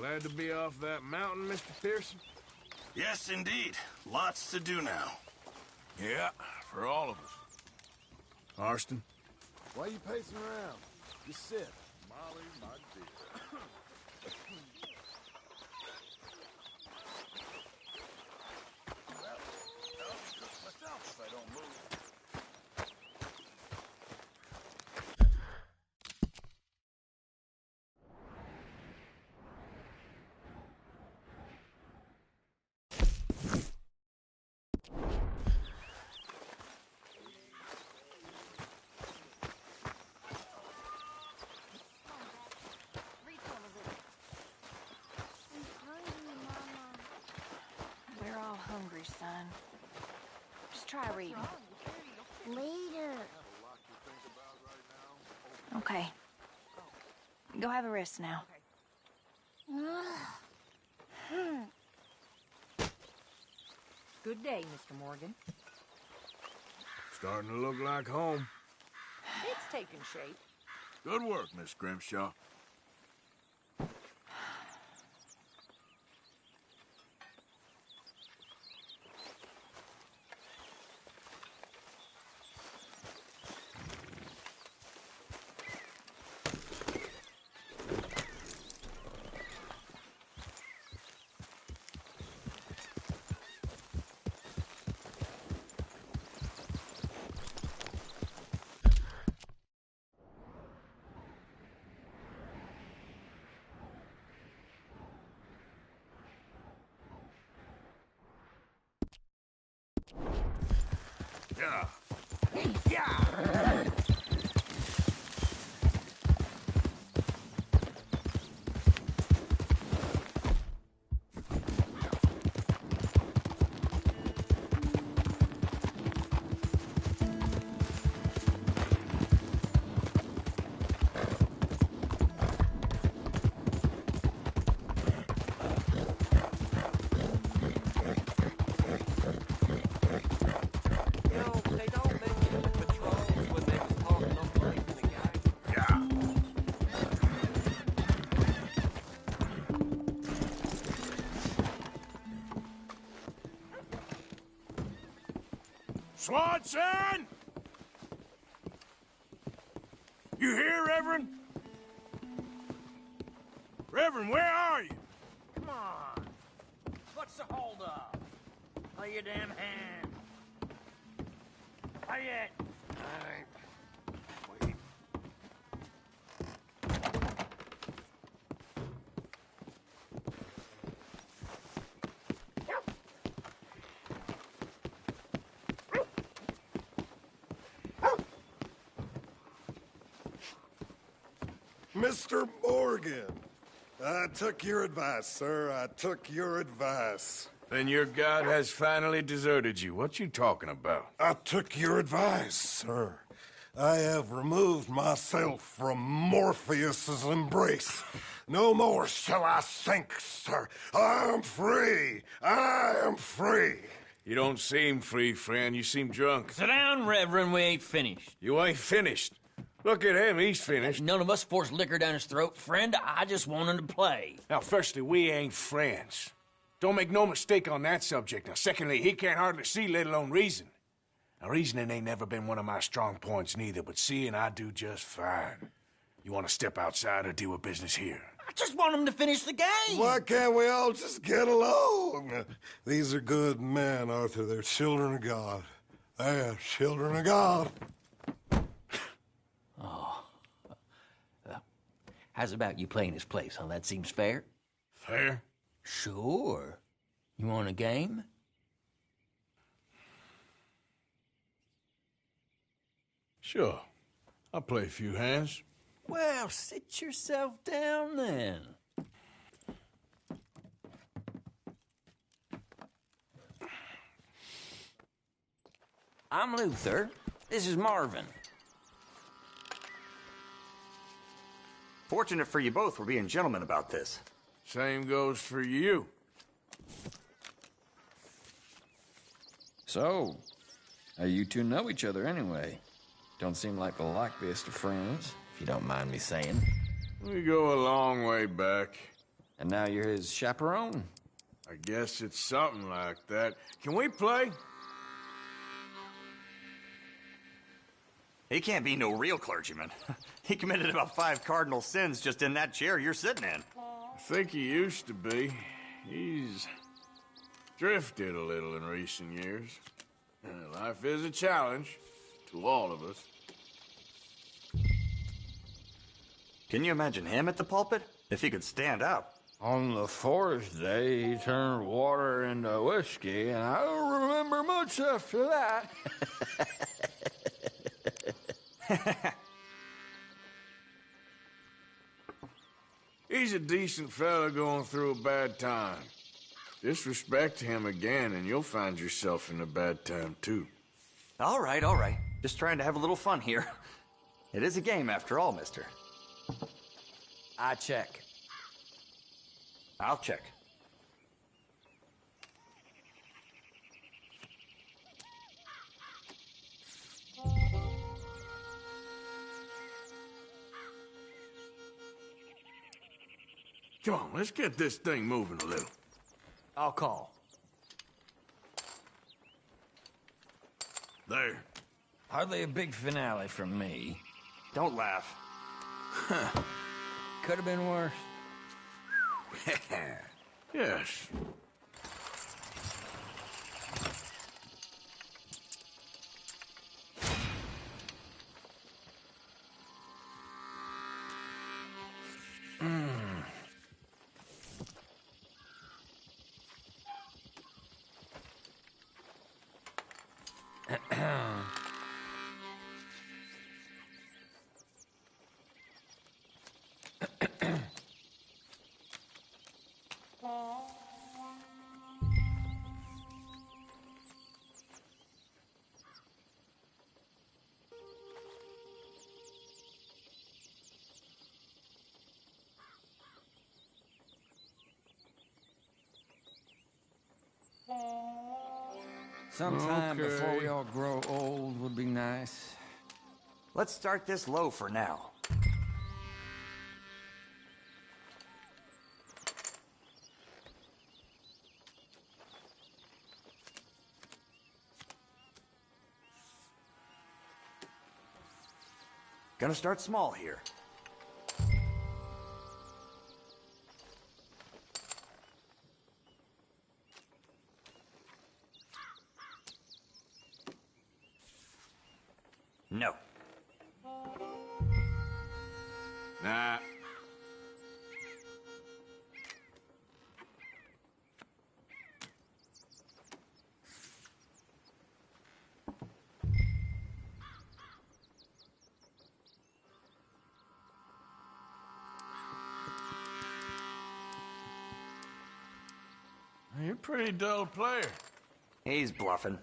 Glad to be off that mountain, Mr. Pearson? Yes, indeed. Lots to do now. Yeah, for all of us. Arston? Why are you pacing around? Just sit. Molly, my dear. Well, I'll be cook myself if I don't move. We're all hungry, son. Just try reading. Later. Okay. Go have a rest now. Good day, Mr. Morgan. Starting to look like home. It's taking shape. Good work, Miss Grimshaw. Yeah. They don't mention the patrols when they was talking on breaking the guy. Yeah. Swanson! You here, Reverend? Reverend, where are you? Come on. What's the holdup? Lay your damn hand. Lay it. All right. Wait. Mr. Morgan, I took your advice, sir. I took your advice. Then your god has finally deserted you. What you talking about? I took your advice, sir. I have removed myself from Morpheus's embrace. No more shall I sink, sir. I am free. I am free. You don't seem free, friend. You seem drunk. Sit down, Reverend. We ain't finished. You ain't finished. Look at him. He's finished. None of us forced liquor down his throat. Friend, I just want him to play. Now, firstly, we ain't friends. Don't make no mistake on that subject. Now, secondly, he can't hardly see, let alone reason. Now, reasoning ain't never been one of my strong points neither, but seeing I do just fine. You want to step outside or deal with business here? I just want him to finish the game. Why can't we all just get along? These are good men, Arthur. They're children of God. They're children of God. How's about you playing his place, huh? That seems fair? Fair? Sure. You want a game? Sure. I'll play a few hands. Well, sit yourself down then. I'm Luther. This is Marvin. Fortunate for you both for being gentlemen about this. Same goes for you. So, how you two know each other anyway? Don't seem like the likeliest of friends, if you don't mind me saying. We go a long way back. And now you're his chaperone? I guess it's something like that. Can we play? He can't be no real clergyman. He committed about 5 cardinal sins just in that chair you're sitting in. I think he used to be. He's drifted a little in recent years. Life is a challenge to all of us. Can you imagine him at the pulpit? If he could stand up. On the fourth day, he turned water into whiskey, and I don't remember much after that. He's a decent fella going through a bad time. Disrespect him again, and you'll find yourself in a bad time, too. All right, all right. Just trying to have a little fun here. It is a game after all, mister. I check. I'll check. Come on, let's get this thing moving a little. I'll call. There. Hardly a big finale from me. Don't laugh. Could have been worse. Yes. Sometime Okay. before we all grow old would be nice. Let's start this low for now. Gonna start small here. No. Nah. You're a pretty dull player. He's bluffing.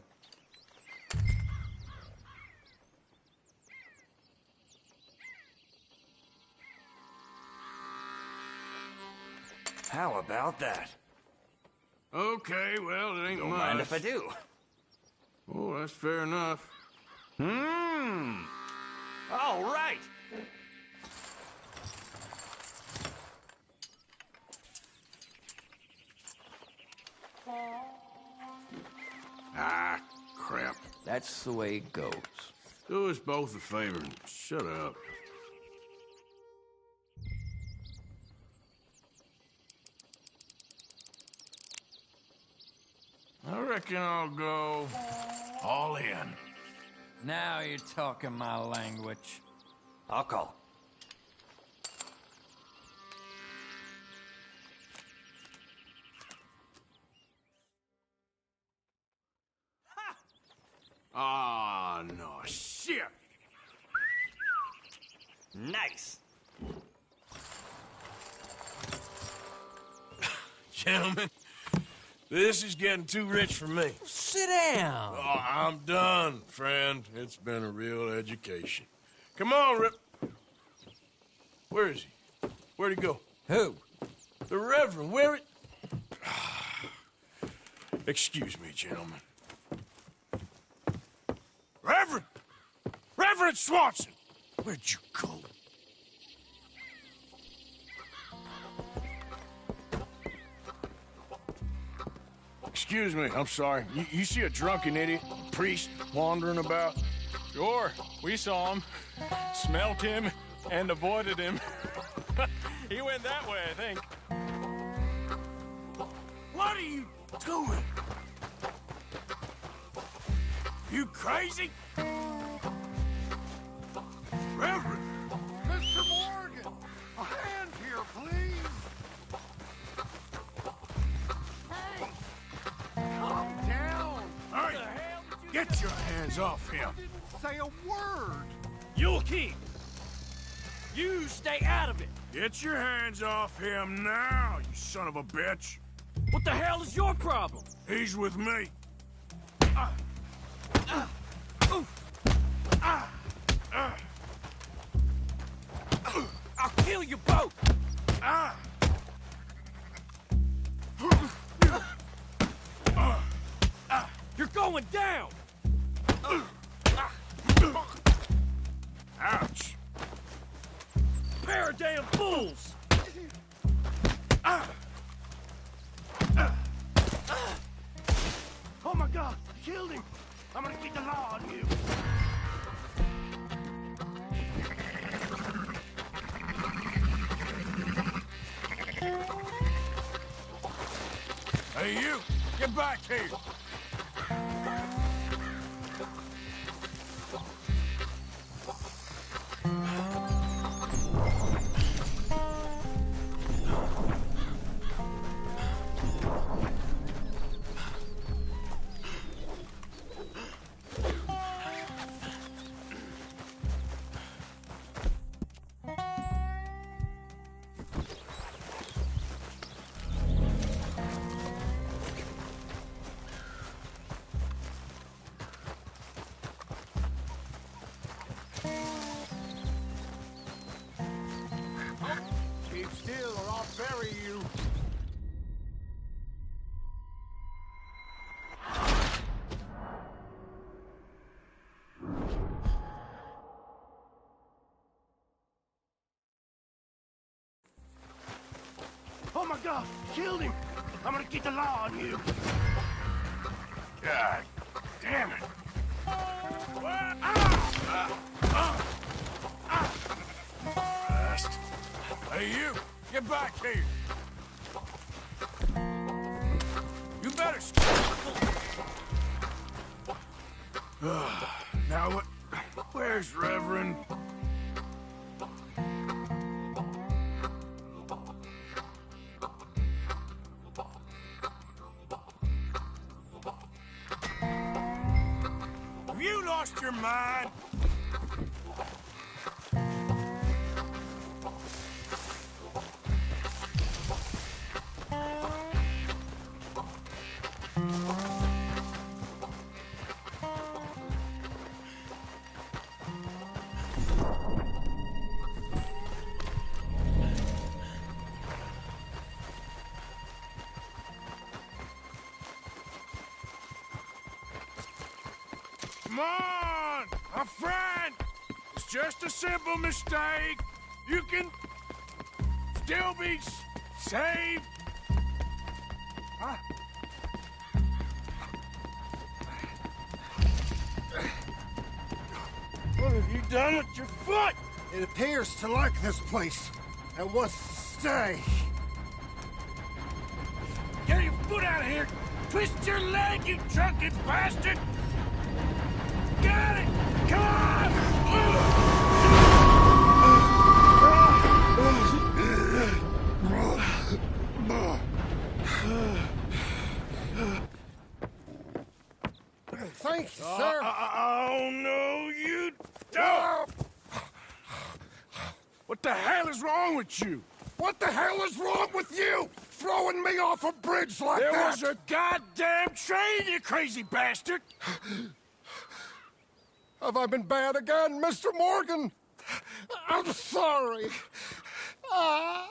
How about that? Okay, well, it ain't Don't much. mind if I do. Oh, that's fair enough. All right. Ah, crap. That's the way it goes. Do us both a favor and shut up. I reckon I'll go all in. Now you're talking my language. I'll call. Ah, no, shit. Nice. Gentlemen, this is getting too rich for me. Sit down. Oh, I'm done, friend. It's been a real education. Come on, Rip. Where is he? Where'd he go? Who? The Reverend, where it... Excuse me, gentlemen. Reverend! Reverend Swanson! Where'd you go? Excuse me, I'm sorry. You see a drunken idiot, priest, wandering about? Sure, we saw him, smelt him, and avoided him. He went that way, I think. What are you doing? You crazy? Reverend! Mr. Morgan! A hand here, please! Hey! Calm down! Hey! Get your hands off him! Say a word! You'll keep. You stay out of it. Get your hands off him now, you son of a bitch! What the hell is your problem? He's with me. I'll kill you both. You're going down. Ouch! Pair of damn fools. Oh my God, you killed him! I'm gonna keep the law on you! Hey, you! Get back here! Keep still or I'll bury you! Oh my God, you killed him! I'm gonna keep the law on you! God damn it! Best. Hey, you! Get back here! You better now what? Where's Reverend? Have you lost your mind? Come on, my friend! It's just a simple mistake. You can still be saved. Huh? What have you done with your foot? It appears to like this place and wants to stay. Get your foot out of here! Twist your leg, you drunken bastard! Got it! Come on! Thank you, sir. Oh, no, you don't! What the hell is wrong with you? What the hell is wrong with you? Throwing me off a bridge like There that? was a goddamn train, you crazy bastard! Have I been bad again, Mr. Morgan? I'm sorry. I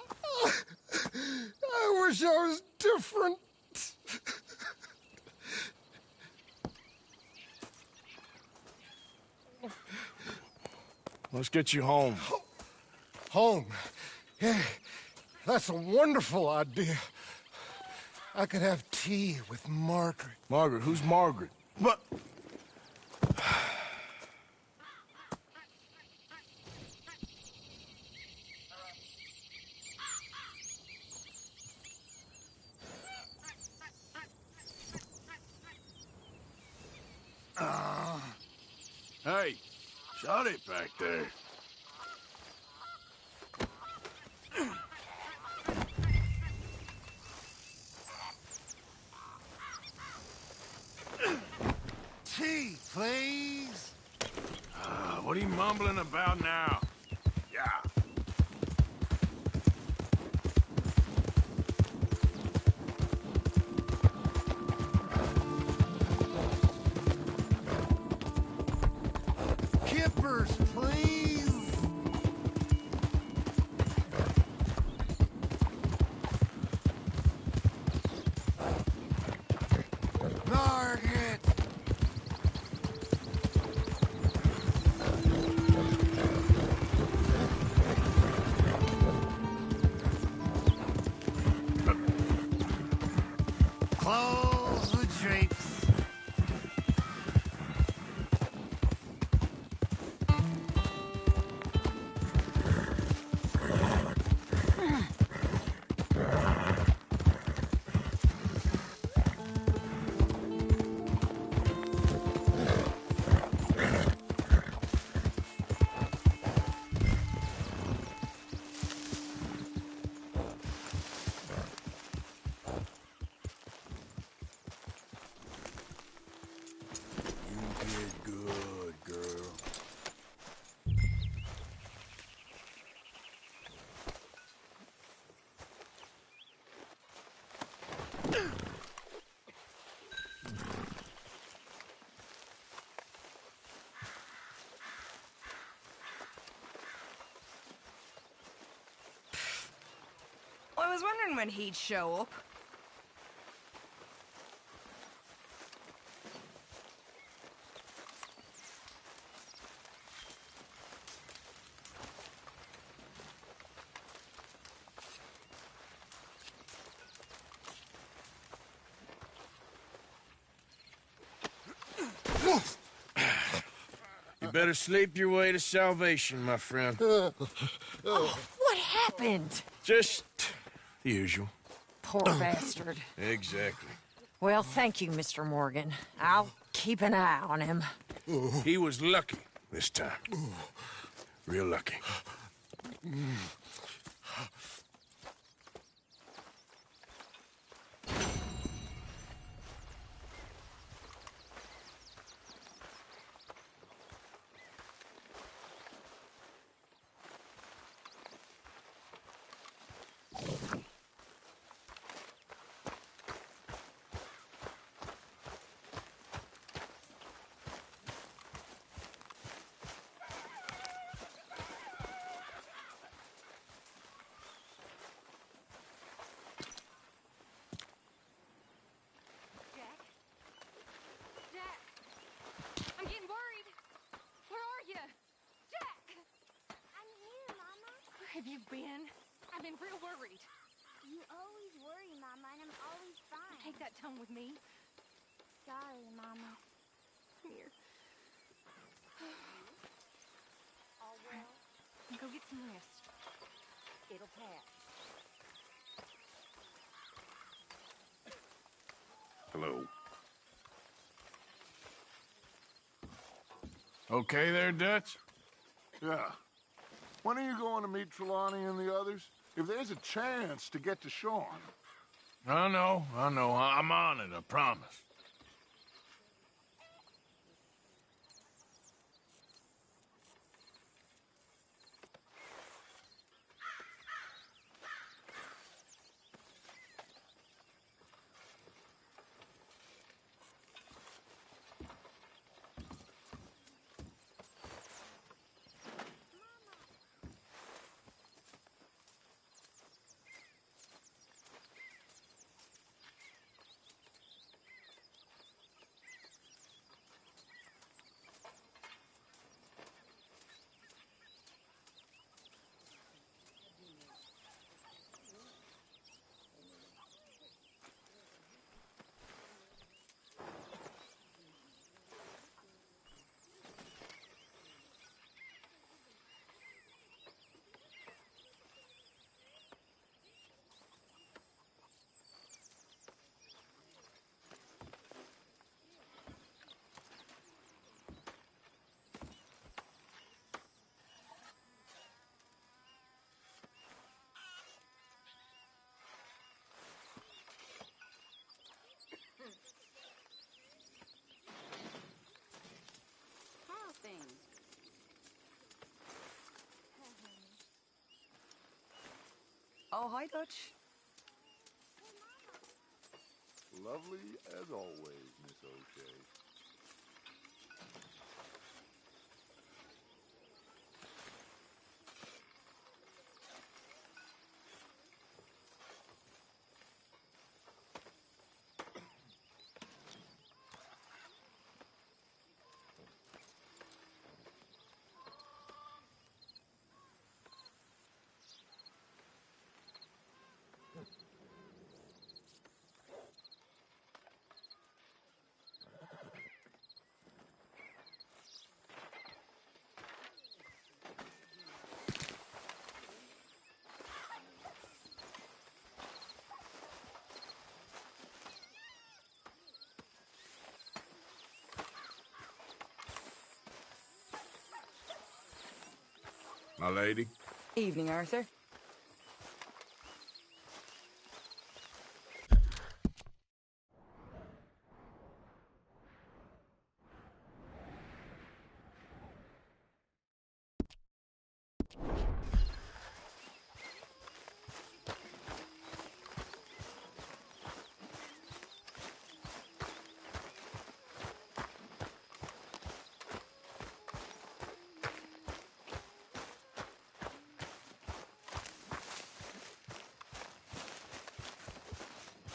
wish I was different. Let's get you home. Home. Yeah, that's a wonderful idea. I could have tea with Margaret. Margaret? Who's Margaret? But Hey, shut it back there. Tea, please. What are you mumbling about now? Yeah. Kippers, please. Margaret. Close the drapes. You did good, girl. I was wondering when he'd show up. You better sleep your way to salvation, my friend. Oh, what happened? Just the usual. Poor bastard. Exactly. Well, thank you, Mr. Morgan. I'll keep an eye on him. He was lucky this time. Real lucky. Jack! I'm getting worried. Where are you? Jack! I'm here, Mama. Where have you been? I've been real worried. You always worry, Mama, and I'm always fine. Take that tone with me. Sorry, Mama. Come here. All well? Go get some rest. It'll pass. Hello. Okay there, Dutch? Yeah. When are you going to meet Trelawney and the others? If there's a chance to get to Sean. I know. I'm on it, I promise. Oh, hi, Dutch. Lovely as always, Miss O'Shea. My lady? Evening, Arthur.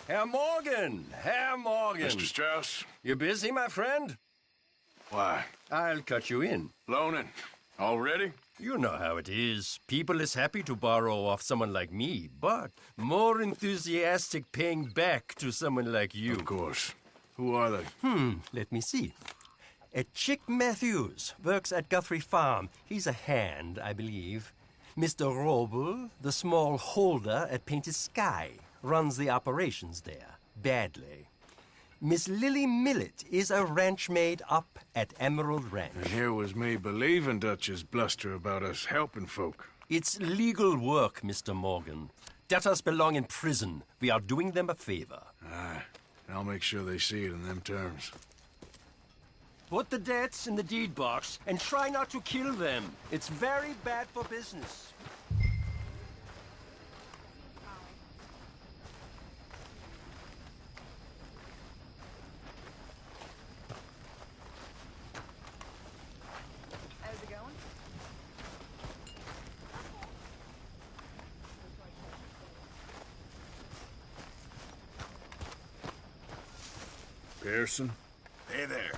Herr Morgan! Herr Morgan! Mr. Strauss? You busy, my friend? Why? I'll cut you in. Loaning? Already? You know how it is. People is happy to borrow off someone like me, but more enthusiastic paying back to someone like you. Of course. Who are they? Let me see. Chick Matthews works at Guthrie Farm. He's a hand, I believe. Mr. Roble, the small holder at Painted Sky, runs the operations there, badly. Miss Lily Millet is a ranch maid up at Emerald Ranch. And here was me believing Dutch's bluster about us helping folk. It's legal work, Mr. Morgan. Debtors belong in prison. We are doing them a favor. Aye. I'll make sure they see it in them terms. Put the debts in the deed box and try not to kill them. It's very bad for business. How's it going? Pearson? Hey there.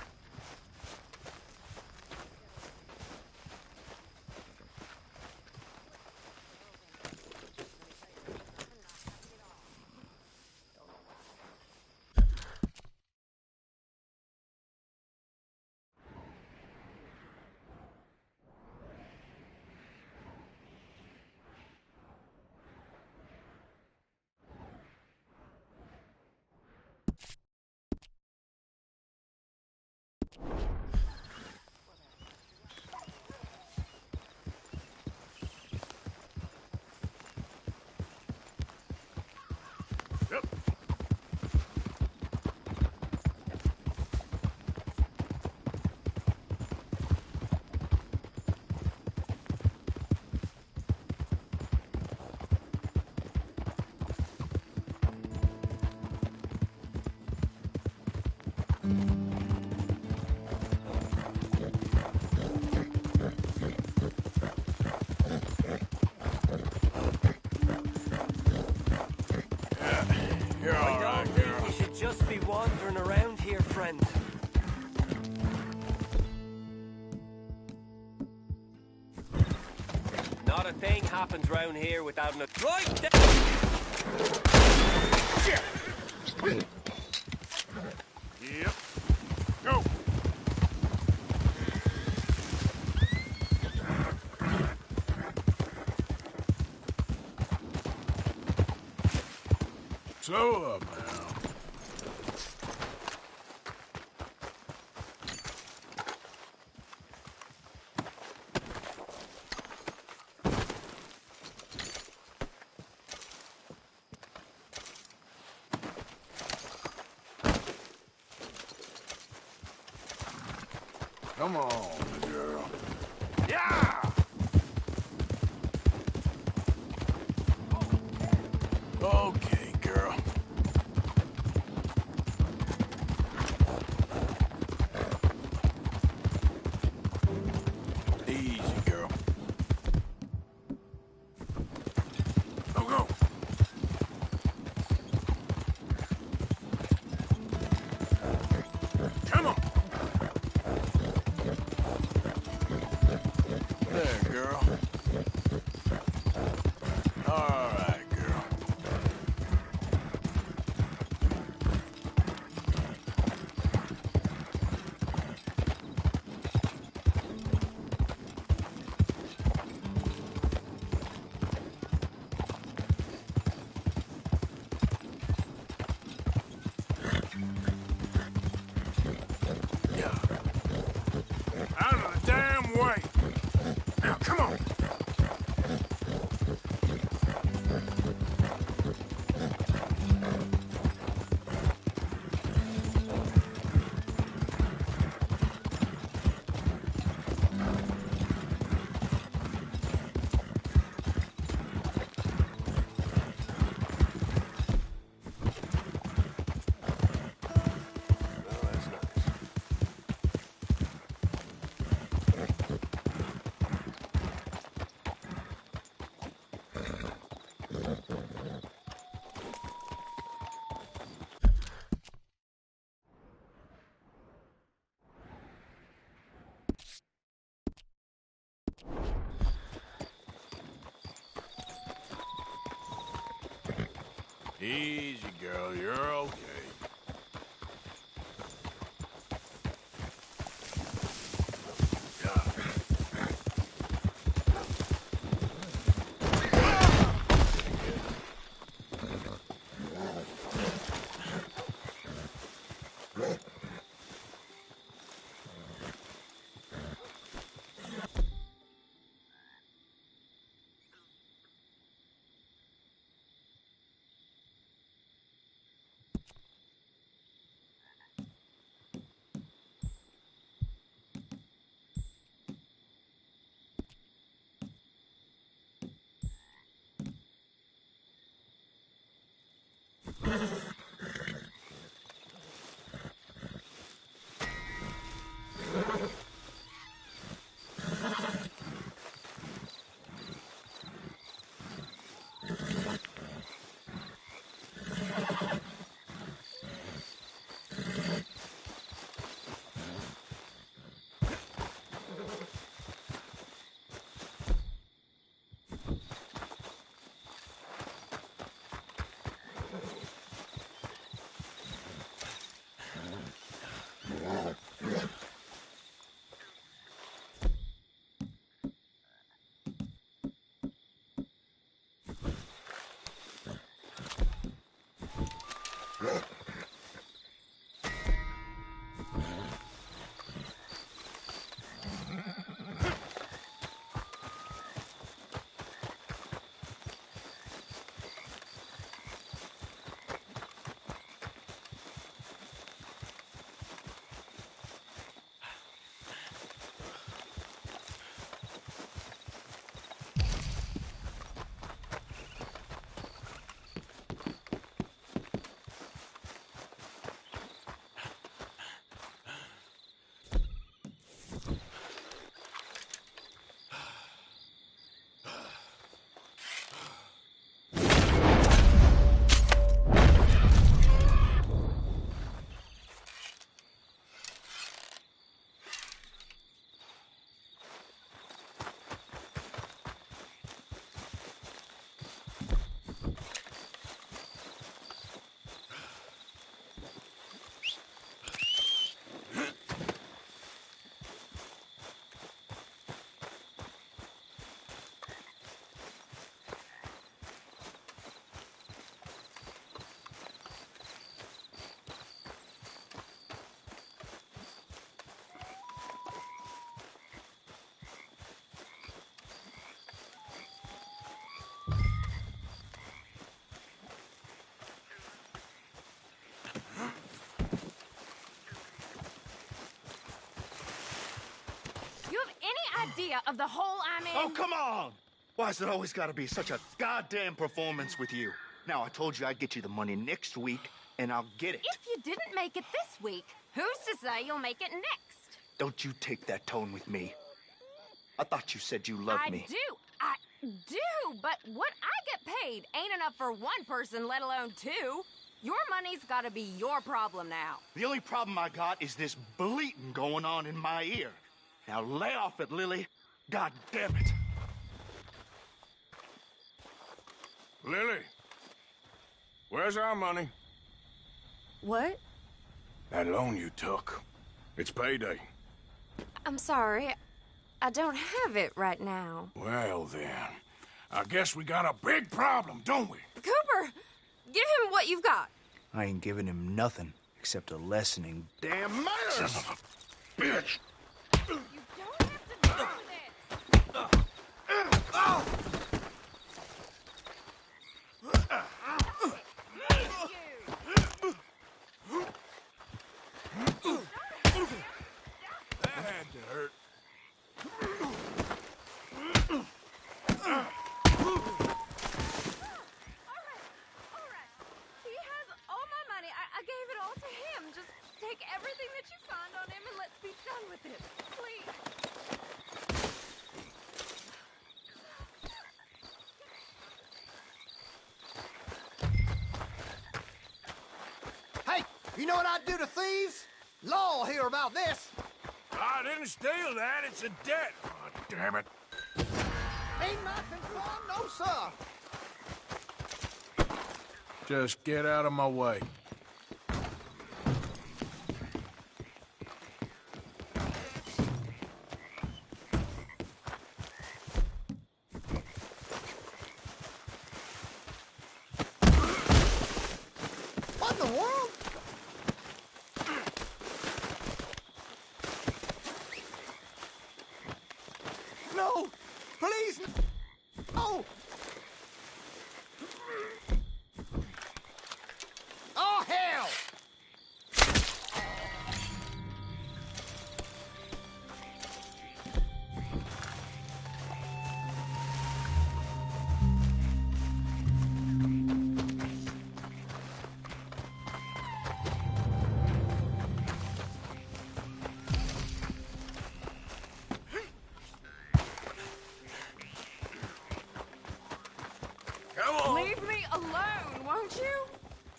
I don't think you should just be wandering around here, friend. Not a thing happens round here without an... Right Yep. Go! Slow up now. Come on, girl. Yeah! Come on. There, girl. All right, girl. Out of the damn way. Now, come on. Easy, girl. You're okay. Idea of the hole I'm in? Oh, come on! Why's it always gotta be such a goddamn performance with you? Now, I told you I'd get you the money next week, and I'll get it. If you didn't make it this week, who's to say you'll make it next? Don't you take that tone with me. I thought you said you loved me. I do, but what I get paid ain't enough for one person, let alone two. Your money's gotta be your problem now. The only problem I got is this bleating going on in my ear. Now lay off it, Lily. God damn it. Lily, where's our money? What? That loan you took. It's payday. I'm sorry. I don't have it right now. Well, then. I guess we got a big problem, don't we? Cooper, give him what you've got. I ain't giving him nothing except a lesson in damn manners. Son of a bitch. You don't have to do this. That had to hurt. He has all my money. I gave it all to him. Just take everything that you find on him and let's be done with it. Please. Hey, you know what I'd do to thieves? Law will hear about this. I didn't steal that. It's a debt. Oh, damn it. Ain't my concern, no, sir. Just get out of my way. What in the world? No! Please! No! Oh, hell! Come on. Leave me alone, won't you?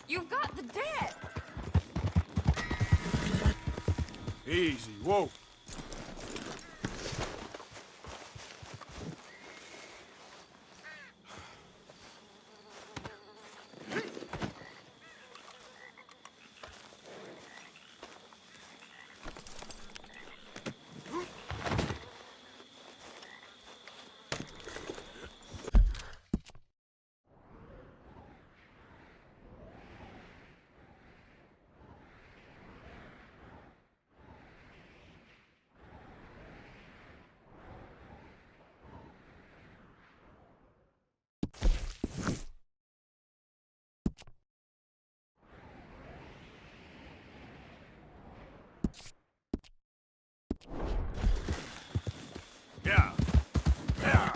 You've got the debt. Easy. Whoa. Yeah. Yeah.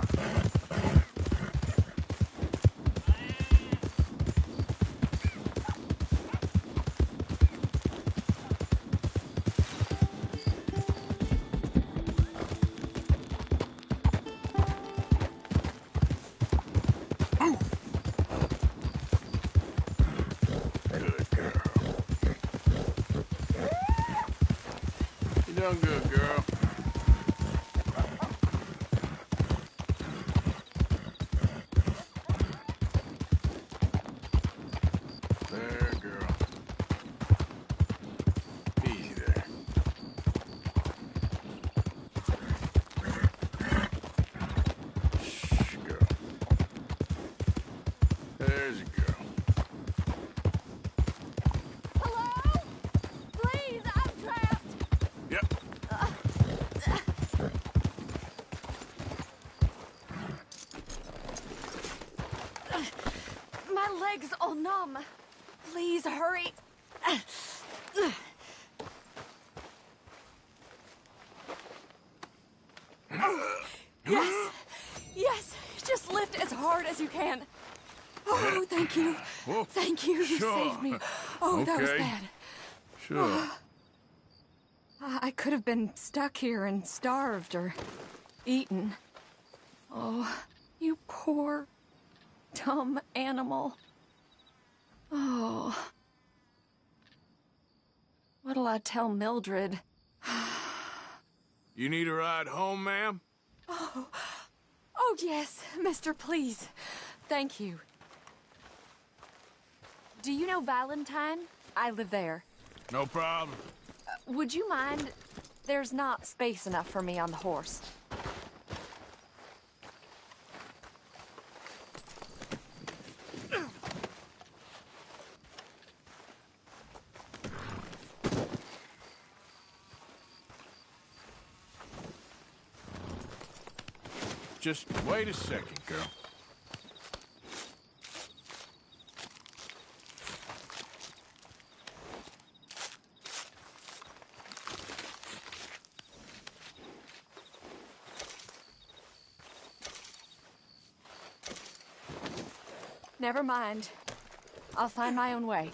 Good girl. You done good, girl. There, girl. Easy there. Shh, girl. There's a girl. Hello? Please, I'm trapped. Yep. My leg's all numb. Please hurry. Yes. Yes. Just lift as hard as you can. Oh, thank you. Whoa. Thank you. You Sure. saved me. Oh, that was Okay. bad. Sure. I could have been stuck here and starved or eaten. Oh, you poor, dumb animal. Oh. What'll I tell Mildred? You need a ride home, ma'am? Oh, yes, mister, please. Thank you. Do you know Valentine? I live there. No problem. Would you mind? There's not space enough for me on the horse. Just wait a second, girl. Never mind. I'll find my own way.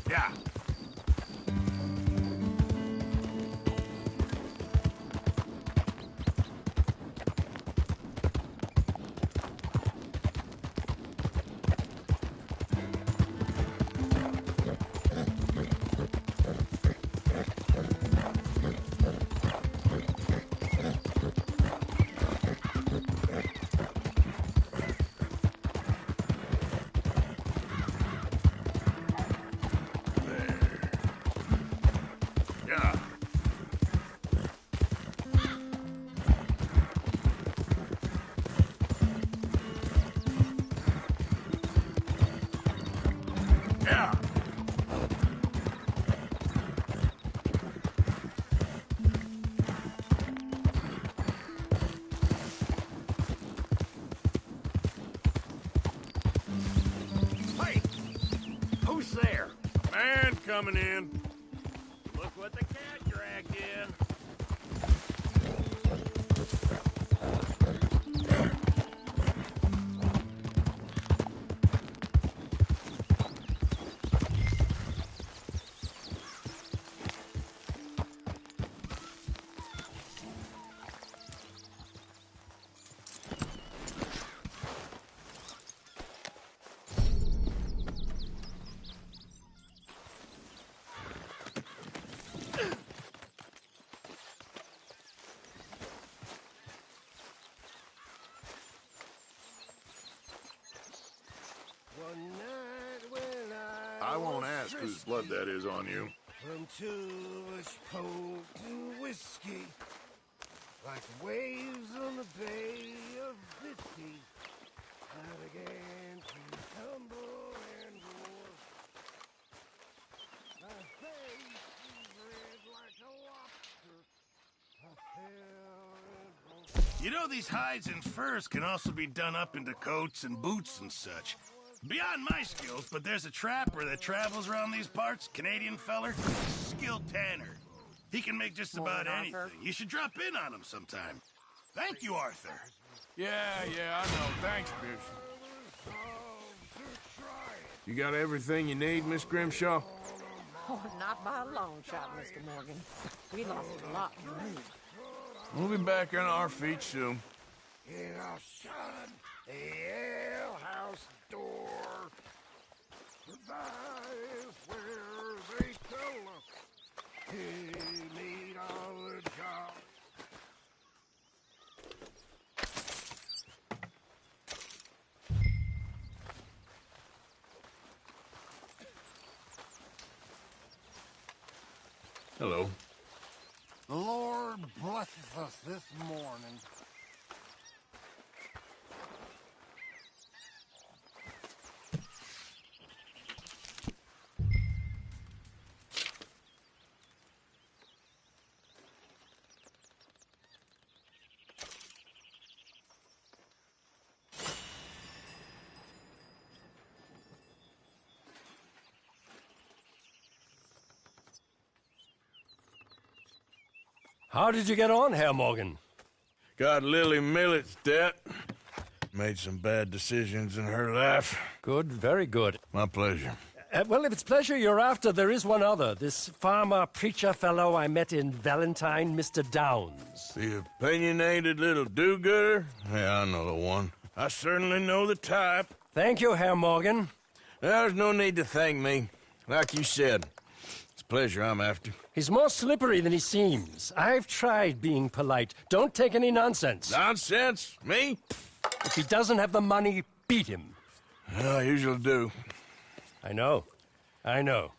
Yeah. Who's there? Man coming in. Look what the cat dragged in. I won't ask whose blood that is on you. From Tulish Pope to whiskey, like waves on the Bay of Biscay, not again to tumble and roar. My face is red like a lobster. I fell and You know, these hides and furs can also be done up into coats and boots and such. Beyond my skills, but there's a trapper that travels around these parts, Canadian feller, skilled tanner. He can make just about anything. You should drop in on him sometime. Thank you, Arthur. Yeah, I know. Thanks, Bishop. You got everything you need, Miss Grimshaw? Oh, not by a long shot, Mr. Morgan. We lost a lot to move. We'll be back on our feet soon. Outside the alehouse door. Goodbye is where they tell us. Hey, meet all the job. Hello. The Lord blesseth us this morning. How did you get on, Herr Morgan? Got Lily Millet's debt. Made some bad decisions in her life. Good, very good. My pleasure. Well, if it's pleasure you're after, there is one other. This farmer preacher fellow I met in Valentine, Mr. Downs. The opinionated little do-gooder? Yeah, I know the one. I certainly know the type. Thank you, Herr Morgan. There's no need to thank me. Like you said, it's pleasure I'm after. He's more slippery than he seems. I've tried being polite. Don't take any nonsense. Nonsense? Me? If he doesn't have the money, beat him. Well, I usually do. I know. I know.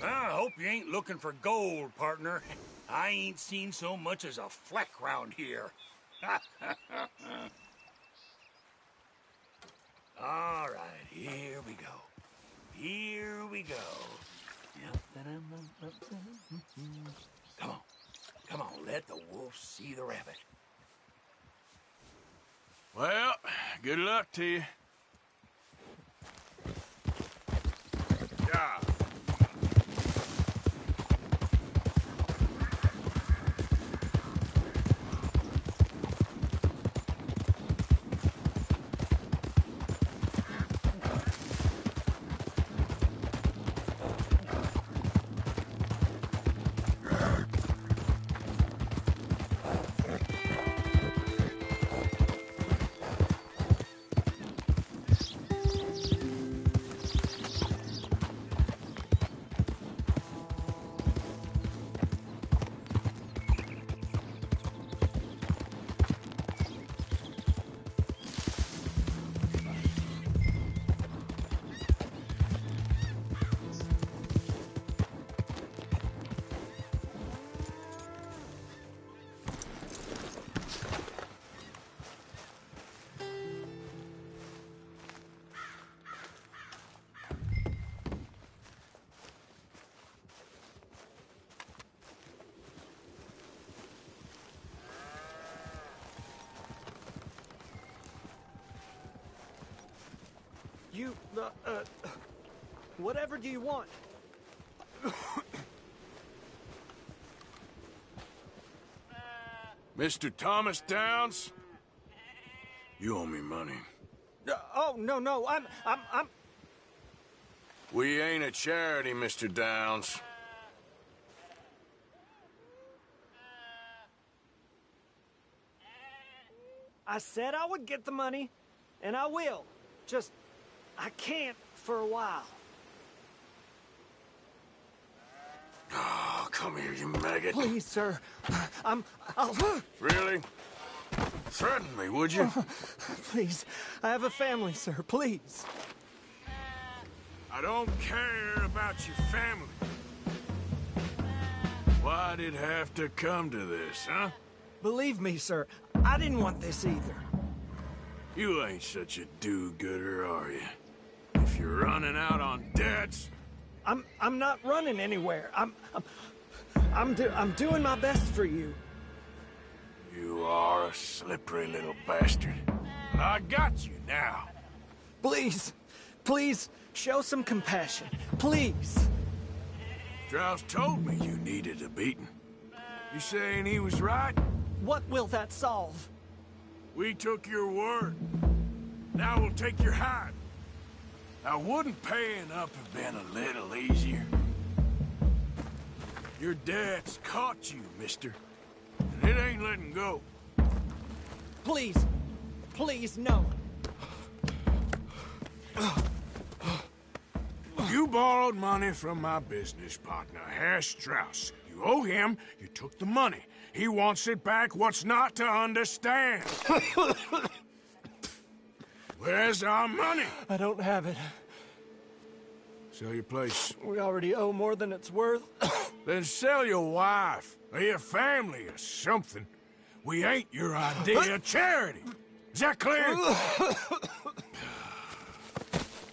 I hope you ain't looking for gold, partner. I ain't seen so much as a fleck round here. All right, here we go. Here we go. Come on. Come on, let the wolf see the rabbit. Well, good luck to you. Yeah. You, whatever do you want? Mr. Thomas Downs? You owe me money. Oh, no, I'm... We ain't a charity, Mr. Downs. I said I would get the money, and I will. Just, I can't for a while. Oh, come here, you maggot. Please, sir. I'll... Really? Threaten me, would you? Please. I have a family, sir. Please. I don't care about your family. Why'd it have to come to this, huh? Believe me, sir. I didn't want this either. You ain't such a do-gooder, are you? If you're running out on debts... I'm not running anywhere. I'm doing my best for you. You are a slippery little bastard. But I got you now. Please, show some compassion. Please. Strauss told me you needed a beating. You saying he was right? What will that solve? We took your word. Now we'll take your hide. Now, wouldn't paying up have been a little easier? Your dad's caught you, mister. And it ain't letting go. Please, no. You borrowed money from my business partner, Herr Strauss. You owe him, you took the money. He wants it back. What's not to understand? Where's our money? I don't have it. Sell your place. We already owe more than it's worth. Then sell your wife, or your family, or something. We ain't your idea of charity. Is that clear?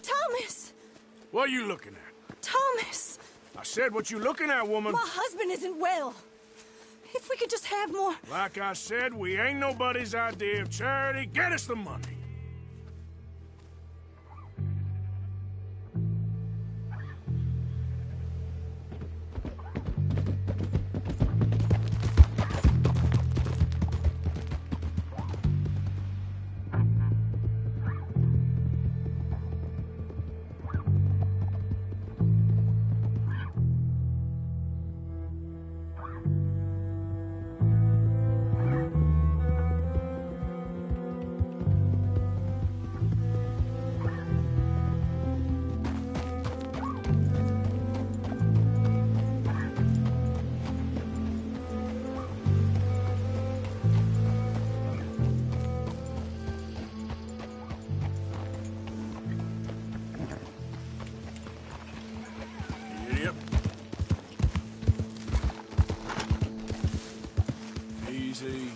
Thomas! What are you looking at? Thomas! I said what you looking at, woman. My husband isn't well. If we could just have more... Like I said, we ain't nobody's idea of charity. Get us the money. Yep. Easy.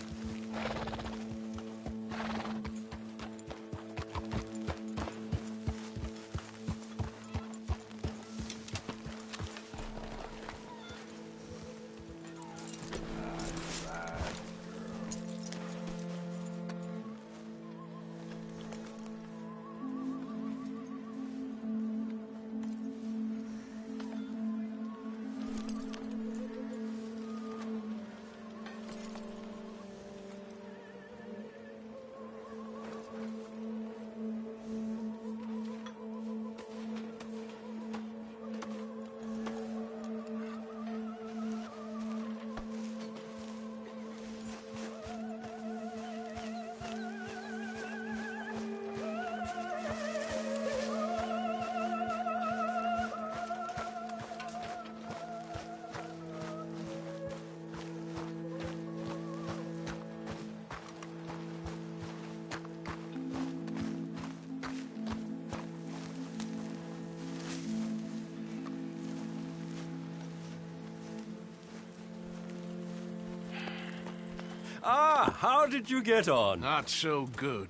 Ah, how did you get on? Not so good.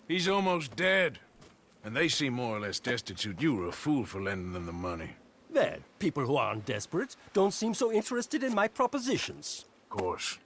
He's almost dead. And they seem more or less destitute. You were a fool for lending them the money. Well, people who aren't desperate don't seem so interested in my propositions. Of course.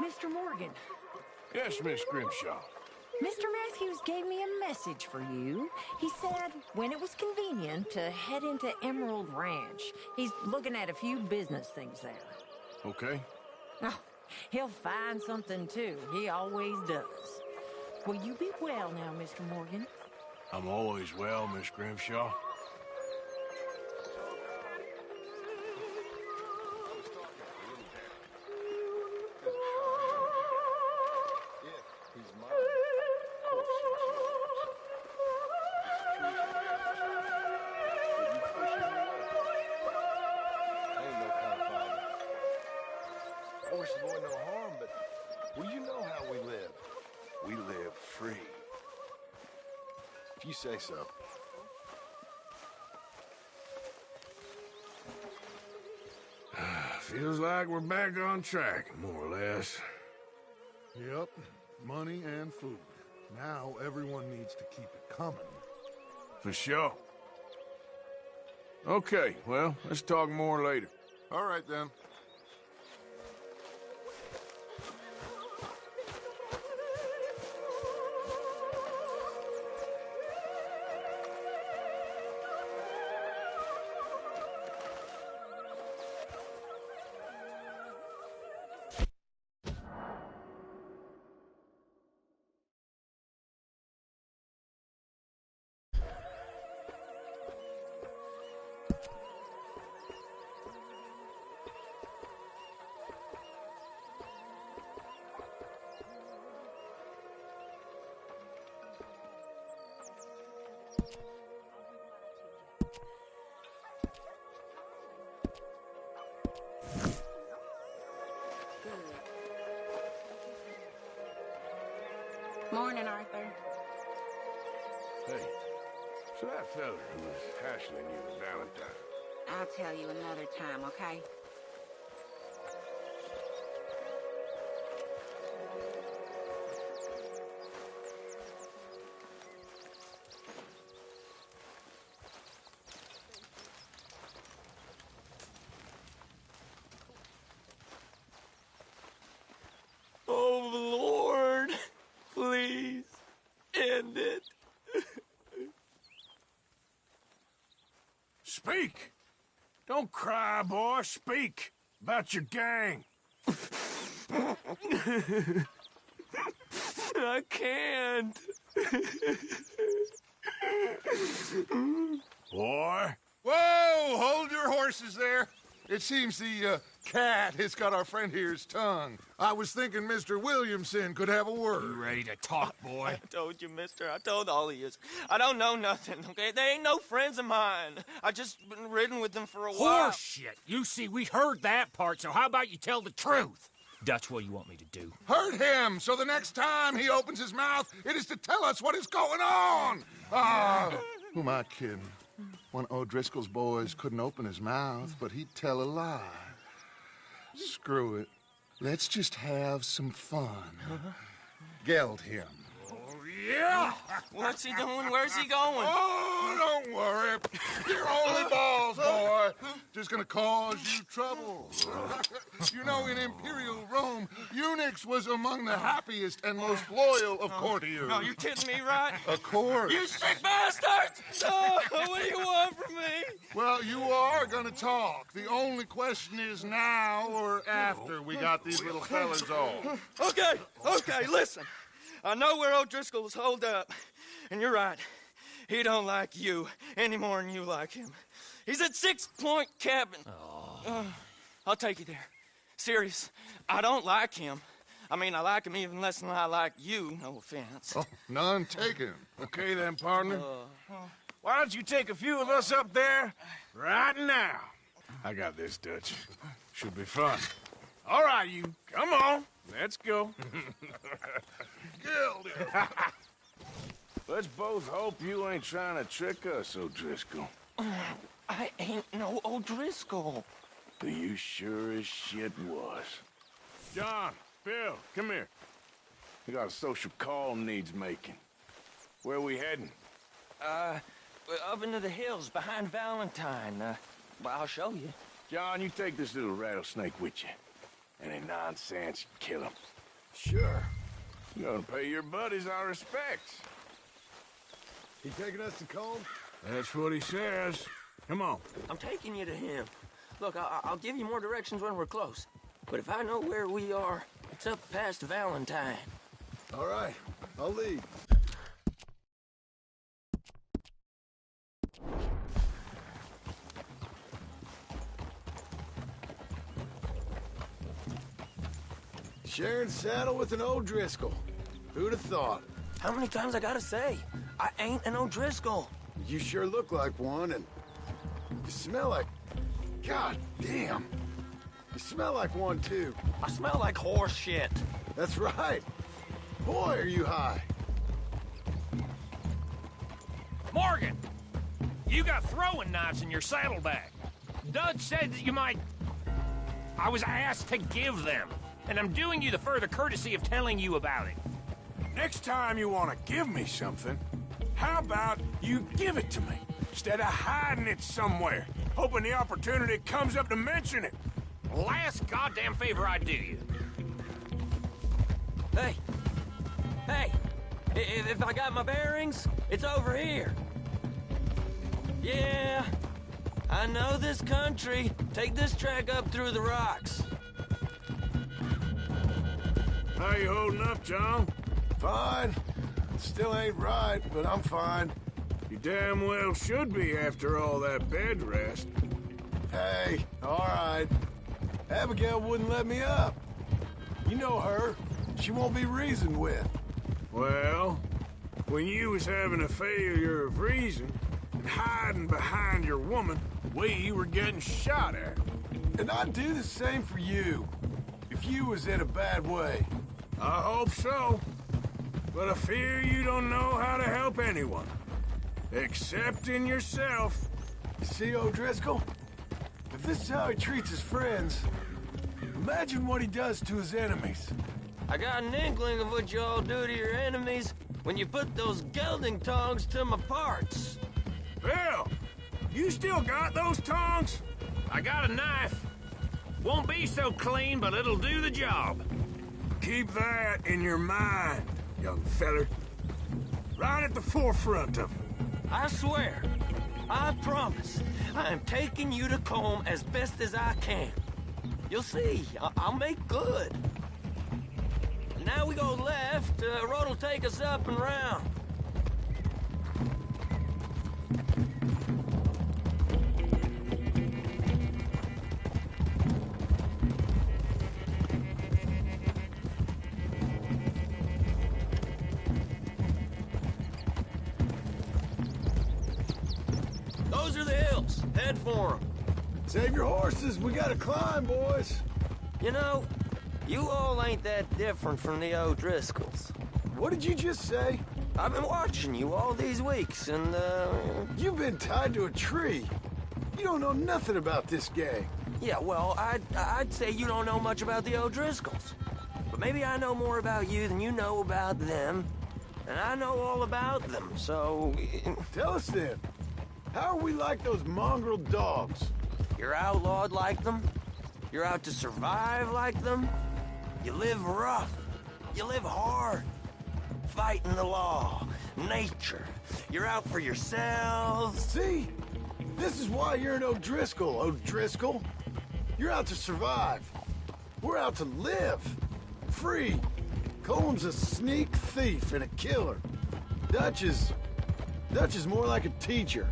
Mr. Morgan. Yes, Miss Grimshaw. Mr. Matthews gave me a message for you. He said when it was convenient to head into Emerald Ranch. He's looking at a few business things there. Okay. Oh, he'll find something, too. He always does. Will you be well now, Mr. Morgan? I'm always well, Miss Grimshaw. I wish the boy no harm, but well, you know how we live. We live free. If you say so. Feels like we're back on track, more or less. Yep, money and food. Now everyone needs to keep it coming. For sure. Okay, well, let's talk more later. All right, then. Morning, Arthur. Hey, so that fella who was hassling you with Valentine. I'll tell you another time, okay? Oh, Lord, please end it. Speak! Don't cry, boy. Speak about your gang. I can't. Boy. Whoa! Hold your horses there. It seems the cat has got our friend here's tongue. I was thinking Mr. Williamson could have a word. You ready to talk, boy? I told you, mister. I told all of you. I don't know nothing, okay? They ain't no friends of mine. I just been riding with them for a while. Horseshit! You see, we heard that part, so how about you tell the truth? That's what you want me to do. Hurt him, so the next time he opens his mouth, it is to tell us what is going on. Who am I kidding? One of O'Driscoll's boys couldn't open his mouth, but he'd tell a lie. Screw it. Let's just have some fun. Geld him. Yeah! What's he doing? Where's he going? Oh, don't worry. You're only balls, boy. Just gonna cause you trouble. You know, in Imperial Rome, eunuchs was among the happiest and most loyal of courtiers. No, you kidding me, right? Of course. You sick bastard! Oh, what do you want from me? Well, you are gonna talk. The only question is now or after we got these little fellas off. Okay, listen. I know where O'Driscoll's holed up, and you're right. He don't like you any more than you like him. He's at 6 Point Cabin. I'll take you there. Serious, I don't like him. I mean, I like him even less than I like you, no offense. Oh, none taken. Okay then, partner. Why don't you take a few of us up there right now? I got this, Dutch. Should be fun. All right, you. Come on. Let's go. Let's both hope you ain't trying to trick us, O'Driscoll. I ain't no O'Driscoll. You sure as shit was. John, Bill, come here. We got a social call needs making. Where we heading? Up into the hills behind Valentine. Well, I'll show you. John, you take this little rattlesnake with you. Any nonsense, kill him. Sure. You gonna pay your buddies our respects. He taking us to Combe? That's what he says. Come on. I'm taking you to him. Look, I'll give you more directions when we're close. But if I know where we are, it's up past Valentine. All right, I'll lead. Sharing saddle with an O'Driscoll. Who'd have thought? How many times I gotta say? I ain't an O'Driscoll. You sure look like one, and you smell like... God damn. You smell like one, too. I smell like horse shit. That's right. Boy, are you high. Morgan! You got throwing knives in your saddlebag. Dud said that you might... I was asked to give them, and I'm doing you the further courtesy of telling you about it. Next time you want to give me something, how about you give it to me, instead of hiding it somewhere, hoping the opportunity comes up to mention it? Last goddamn favor I do you. Hey! Hey! If I got my bearings, it's over here. Yeah, I know this country. Take this track up through the rocks. How you holding up, John? Fine. Still ain't right, but I'm fine. You damn well should be after all that bed rest. Hey, all right. Abigail wouldn't let me up. You know her. She won't be reasoned with. Well, when you was having a failure of reason and hiding behind your woman, we were getting shot at. And I'd do the same for you, if you was in a bad way. I hope so. But I fear you don't know how to help anyone. Except in yourself. See, O'Driscoll? If this is how he treats his friends, imagine what he does to his enemies. I got an inkling of what you all do to your enemies when you put those gelding tongs to my parts. Well, you still got those tongs? I got a knife. Won't be so clean, but it'll do the job. Keep that in your mind, young feller. Right at the forefront of it. I swear, I promise, I am taking you to Combe as best as I can. You'll see, I'll make good. Now we go left, road will take us up and round. Those are the hills. Head for them. Save your horses. We gotta climb, boys. You know, you all ain't that different from the O'Driscolls. What did you just say? I've been watching you all these weeks, and, You've been tied to a tree. You don't know nothing about this gang. Yeah, well, I'd say you don't know much about the O'Driscolls. But maybe I know more about you than you know about them. And I know all about them, so... Tell us then. How are we like those mongrel dogs? You're outlawed like them. You're out to survive like them. You live rough. You live hard. Fighting the law. Nature. You're out for yourselves. See? This is why you're an O'Driscoll, O'Driscoll. You're out to survive. We're out to live. Free. Comb's a sneak thief and a killer. Dutch is more like a teacher.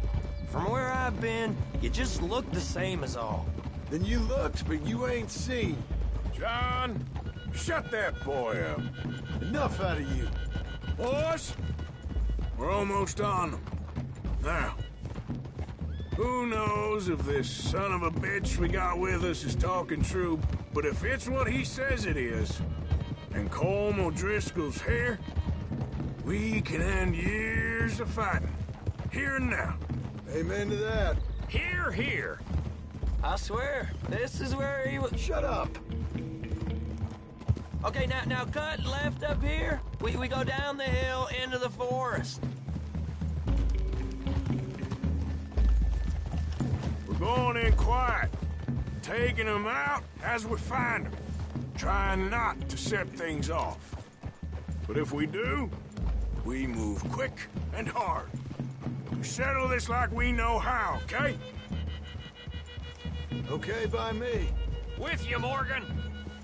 From where I've been, you just look the same as all. Then you looked, but you ain't seen. John, shut that boy up. Enough out of you. Boys, we're almost on them. Now, who knows if this son of a bitch we got with us is talking true, but if it's what he says it is, and Colm O'Driscoll's here, we can end years of fighting. Here and now. Amen to that. Here, here. I swear, this is where he was... Shut up. Okay, now cut left up here. We go down the hill into the forest. We're going in quiet, taking them out as we find them. trying not to set things off. But if we do, we move quick and hard. We settle this like we know how, okay? Okay by me. With you, Morgan.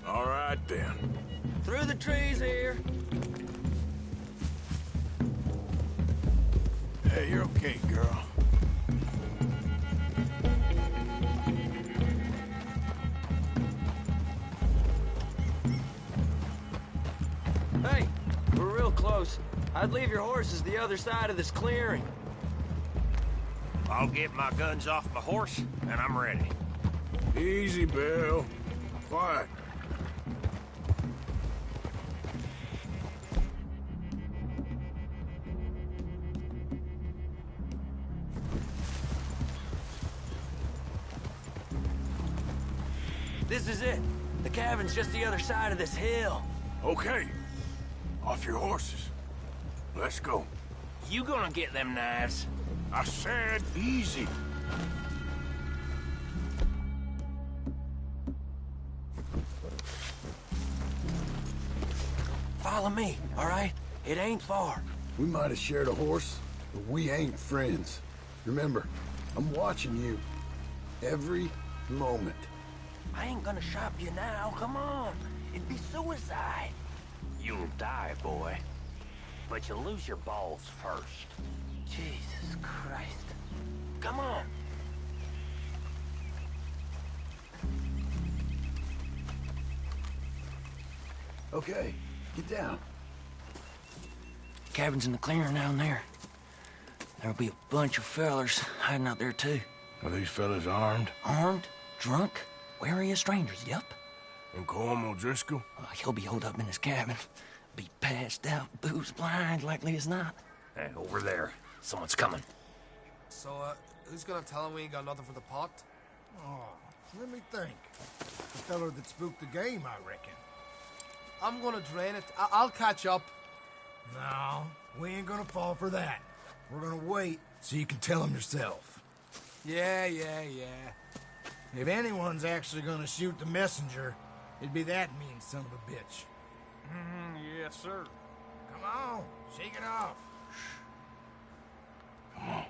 All right, then. Through the trees here. Hey, you're okay, girl. Hey, we're real close. I'd leave your horses the other side of this clearing. I'll get my guns off my horse, and I'm ready. Easy, Bill. Quiet. This is it. The cabin's just the other side of this hill. Okay. Off your horses. Let's go. You gonna get them knives? I said easy. Follow me, all right? It ain't far. We might have shared a horse, but we ain't friends. Remember, I'm watching you. Every moment. I ain't gonna shop you now. Come on. It'd be suicide. You'll die, boy. But you'll lose your balls first. Jesus Christ. Come on. Okay, get down. Cabin's in the clearing down there. There'll be a bunch of fellers hiding out there, too. Are these fellas armed? Armed? Drunk? Wary of strangers, yup. And Colm O'Driscoll? He'll be holed up in his cabin. Be passed out, booze blind, likely as not. Hey, over there. Someone's coming. So, who's gonna tell him we ain't got nothing for the pot? Oh, let me think. The feller that spooked the game, I reckon. I'm gonna drain it. I'll catch up. No, we ain't gonna fall for that. We're gonna wait so you can tell him yourself. Yeah. If anyone's actually gonna shoot the messenger, it'd be that mean son of a bitch. Yes, sir. Come on, shake it off. Come on.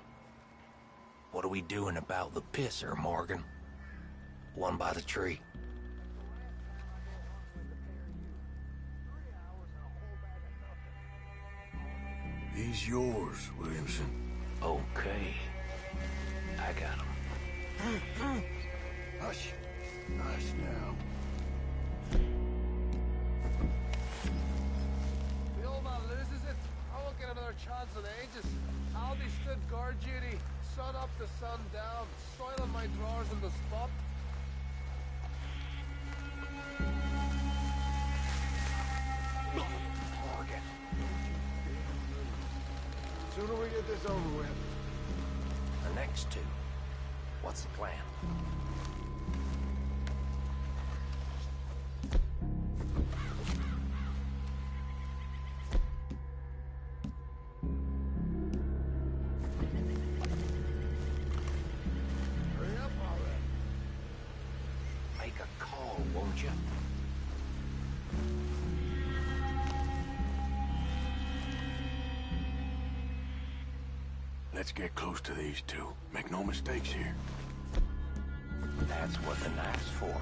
What are we doing about the pisser, Morgan? One by the tree. He's yours, Williamson. Okay. I got him. Hush. Hush now. The old man loses it. I won't get another chance in ages. I'll be stood guard duty, sun up to sun down, soiling my drawers in the spot. Morgan. Sooner we get this over with. The next two. What's the plan? Hurry up already. Make a call, won't you? Let's get close to these two. Make no mistakes here. That's what the knife's for.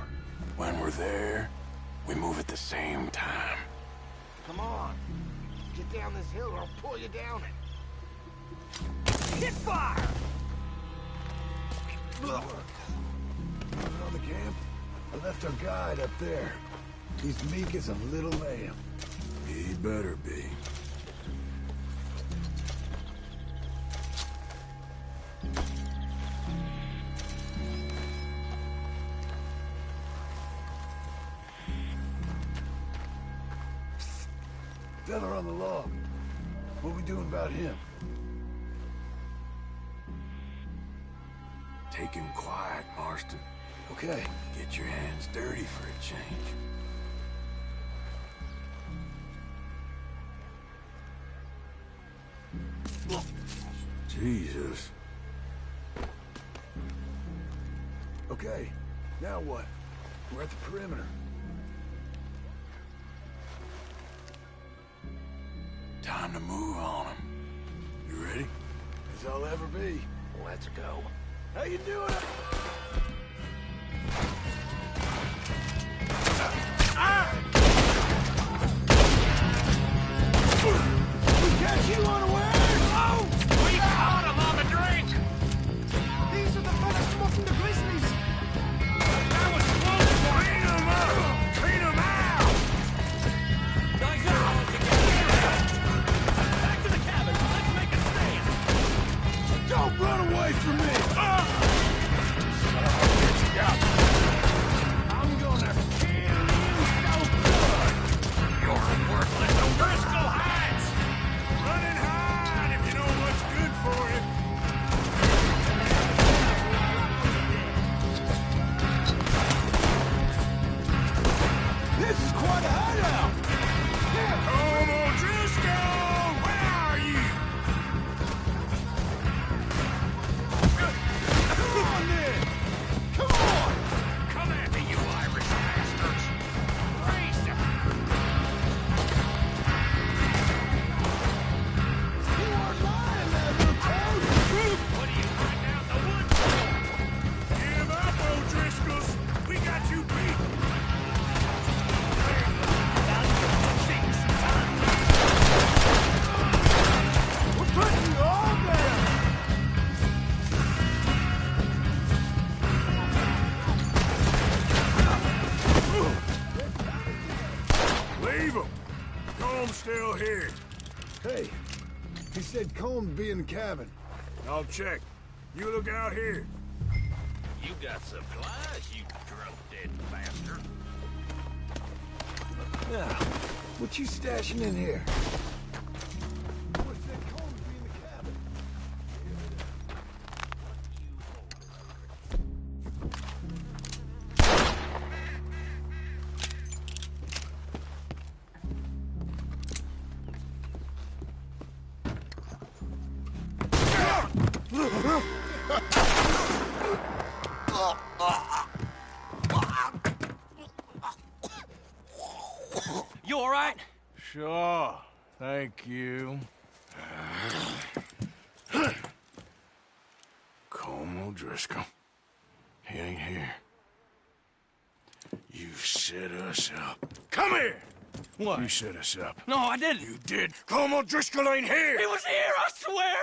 When we're there, we move at the same time. Come on. Get down this hill or I'll pull you down it. Hit fire! Look. On the camp? I left our guide up there. He's meek as a little lamb. He better be. Feller on the log. What we doing about him? Take him quiet, Marston. Okay. Get your hands dirty for a change. Jesus. Okay. Now what? We're at the perimeter. Time to move on him. You ready? As I'll ever be. Let's go. How you doing? We catch you unawares! Oh! We caught him on the drink! These are the fellas from up from the Grizzlies! That was close! Clean him up! Clean him out! Nice all together! Back to the cabin! Let's make a stand! Don't run away from me! I'm gonna kill you so good! You're worthless O'Driscoll hats! Run and hide if you know what's good for you! This is quite a hideout! Home O'Driscoll! Where are you? Come on, then! Come on! Come at me, you Irish bastards! Raise them! You are lying there, little toad! What are you hiding out in the woods for? Give up, O'Driscolls! We got you beat! We're putting you all down! Leave him. Comb's still here. Hey, he said Colm be in the cabin. I'll check. You look out here. You got supplies, you drunk-dead bastard. Now, what you stashing in here? What's that Colm be in the cabin? You all right? Sure. Thank you. Colm O'Driscoll. He ain't here. You set us up. Come here! What? You set us up. No, I didn't. You did. Colm O'Driscoll ain't here! He was here, I swear!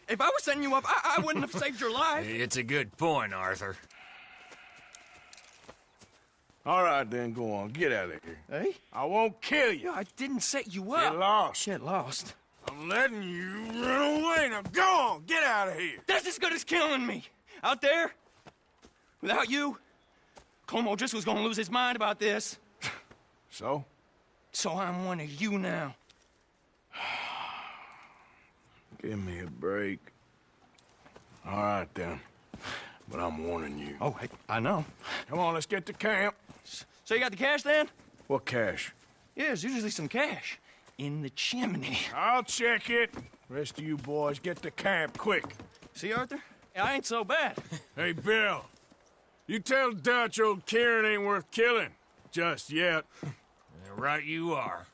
If I was setting you up, I wouldn't have saved your life. It's a good point, Arthur. All right, then, go on. Get out of here. Hey? I won't kill you. I didn't set you up. Get lost. Get lost. I'm letting you run away. Now go on. Get out of here. That's as good as killing me. Out there, without you, Colm O'Driscoll's gonna lose his mind about this. So? So I'm one of you now. Give me a break. All right, then. But I'm warning you. Oh, I know. Come on, let's get to camp. So you got the cash, then? What cash? Yeah, there's usually some cash. In the chimney. I'll check it. Rest of you boys, get to camp, quick. See, Arthur? I ain't so bad. Hey, Bill. You tell Dutch old Kieran ain't worth killing. Just yet. Right you are.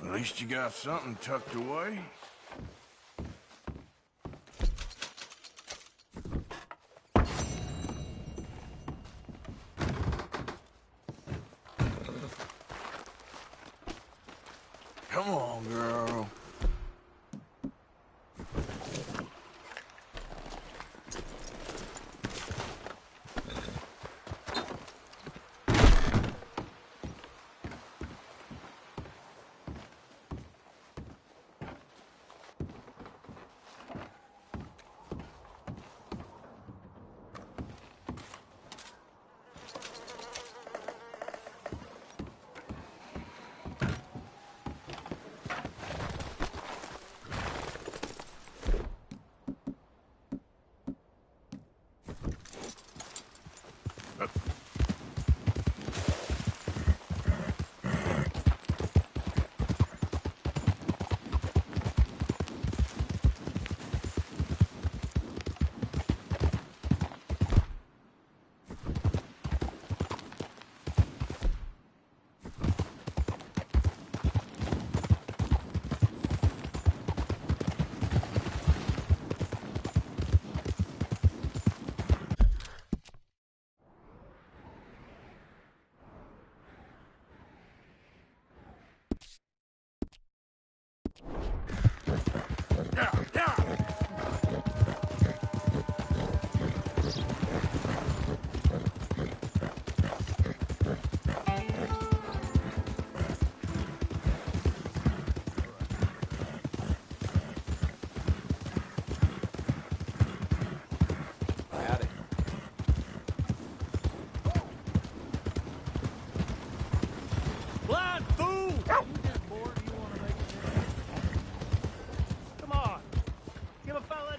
At least you got something tucked away.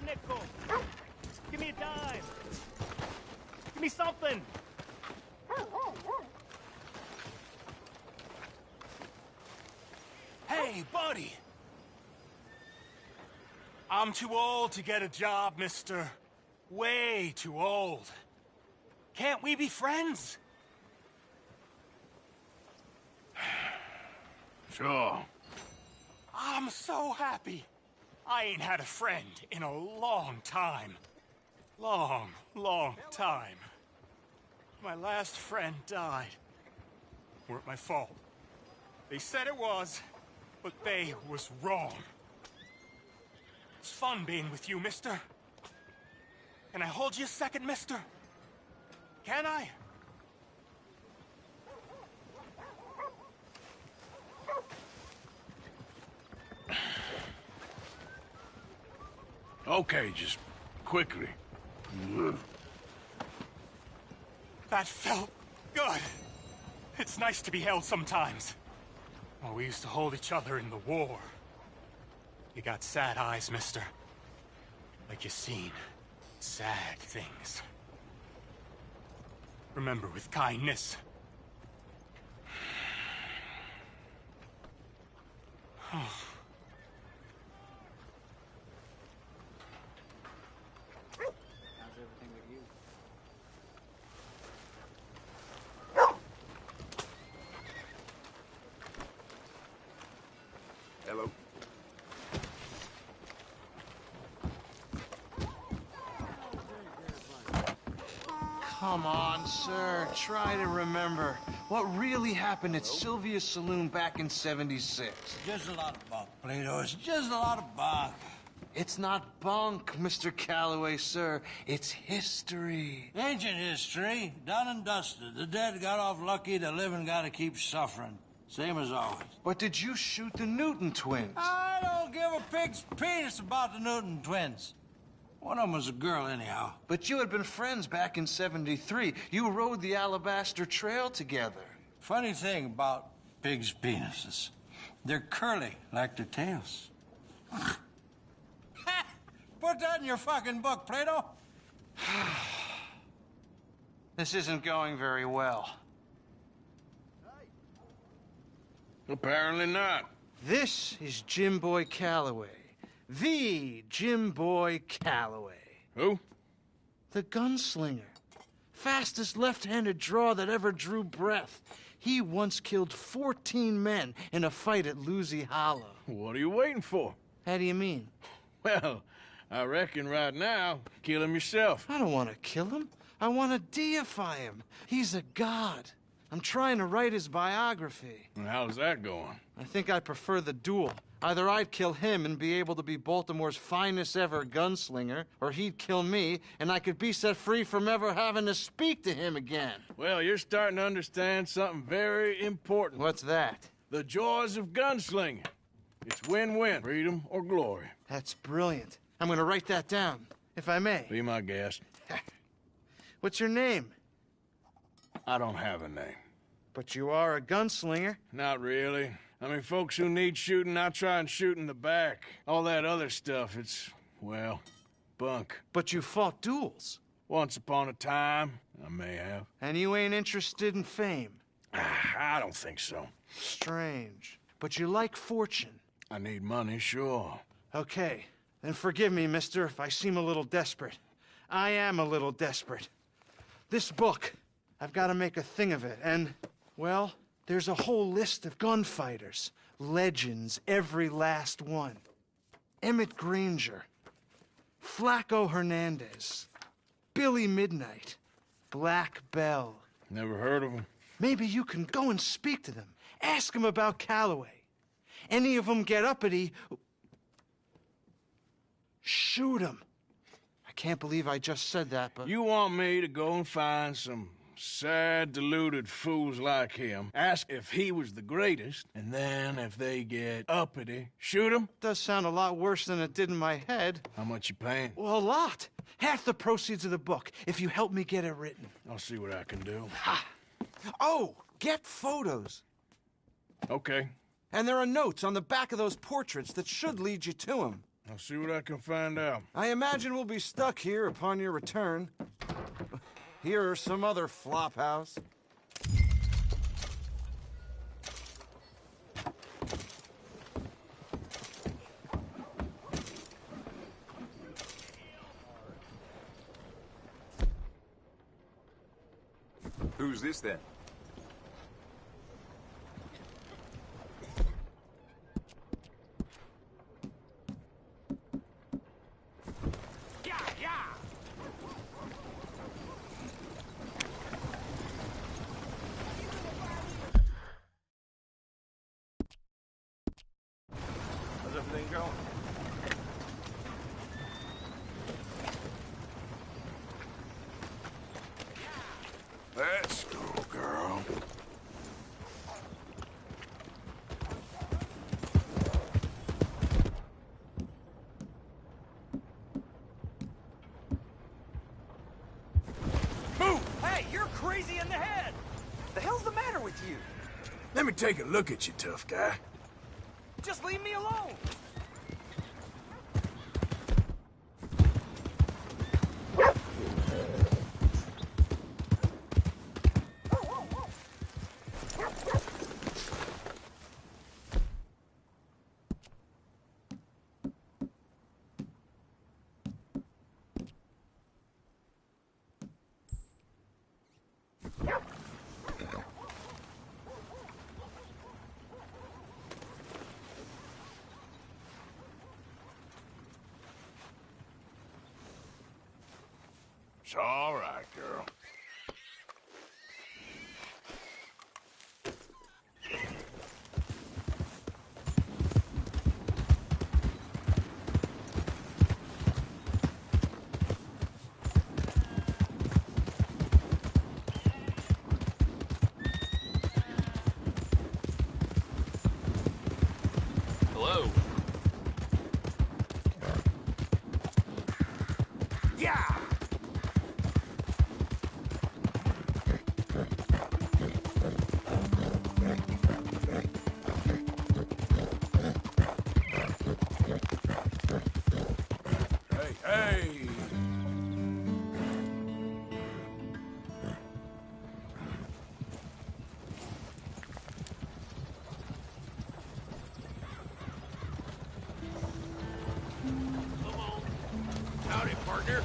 a nickel. Give me a dime. Give me something. Hey, buddy. I'm too old to get a job, mister. Way too old. Can't we be friends? Sure. I'm so happy. I ain't had a friend in a long time. Long time. My last friend died. Weren't my fault. They said it was, but they was wrong. It's fun being with you, mister. Can I hold you a second, mister? Can I? Okay, just quickly. That felt good. It's nice to be held sometimes. Oh, we used to hold each other in the war. You got sad eyes, mister. Like you seen sad things. Remember, with kindness. Hello. Come on, sir. Try to remember what really happened at Sylvia's Saloon back in '76. Just a lot of bunk, Plato. It's just a lot of bunk. It's not bunk, Mr. Calloway, sir. It's history. Ancient history, done and dusted. The dead got off lucky, the living gotta keep suffering. Same as always. But did you shoot the Newton twins? I don't give a pig's penis about the Newton twins. One of them was a girl, anyhow. But you had been friends back in '73. You rode the Alabaster Trail together. Funny thing about pigs' penises. They're curly, like their tails. Put that in your fucking book, Plato. This isn't going very well. Apparently not. This is Jim Boy Calloway. The Jim Boy Calloway. Who? The gunslinger. Fastest left-handed draw that ever drew breath. He once killed 14 men in a fight at Lucy Hollow. What are you waiting for? How do you mean? Well, I reckon right now, kill him yourself. I don't want to kill him. I want to deify him. He's a god. I'm trying to write his biography. And how's that going? I think I prefer the duel. Either I'd kill him and be able to be Baltimore's finest ever gunslinger, or he'd kill me and I could be set free from ever having to speak to him again. Well, you're starting to understand something very important. What's that? The joys of gunslinging. It's win-win, freedom or glory. That's brilliant. I'm gonna write that down, if I may. Be my guest. What's your name? I don't have a name. But you are a gunslinger. Not really. I mean, folks who need shooting, I try and shoot in the back. All that other stuff, it's, well, bunk. But you fought duels. Once upon a time, I may have. And you ain't interested in fame? I don't think so. Strange. But you like fortune. I need money, sure. Okay. Then forgive me, mister, if I seem a little desperate. I am a little desperate. This book, I've got to make a thing of it, and, well, there's a whole list of gunfighters. Legends, every last one. Emmett Granger. Flaco Hernandez. Billy Midnight. Black Bell. Never heard of him. Maybe you can go and speak to them. Ask them about Calloway. Any of them get uppity, shoot them. I can't believe I just said that, but... You want me to go and find some sad, deluded fools like him, ask if he was the greatest, and then if they get uppity, shoot him? Does sound a lot worse than it did in my head. How much you paying? Well, a lot. Half the proceeds of the book, if you help me get it written. I'll see what I can do. Ha! Oh, get photos. Okay. And there are notes on the back of those portraits that should lead you to him. I'll see what I can find out. I imagine we'll be stuck here upon your return. Here or some other flop house. Who's this then? How's everything going? Let's go, girl. Move! Hey, you're crazy in the head! The hell's the matter with you? Let me take a look at you, tough guy. Just leave me alone! It's all right, girl. Hello. Yeah! Hey! Howdy, partner.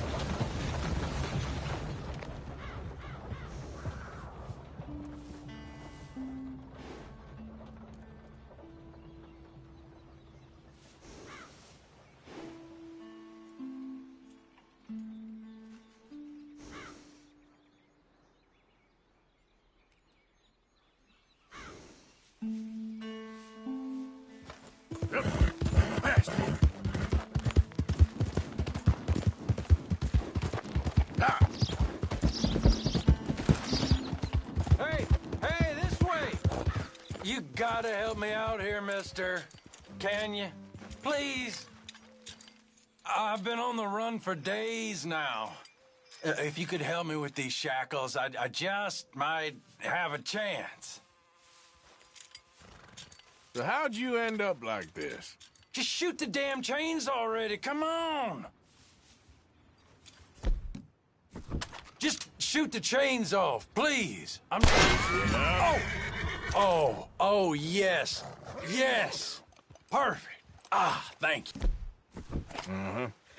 Hey, this way! You gotta help me out here, mister. Can you? Please? I've been on the run for days now. If you could help me with these shackles, I just might have a chance. So how'd you end up like this? Just shoot the damn chains already, come on! Just shoot the chains off, please. Oh, yes. Yes. Perfect. Ah, thank you.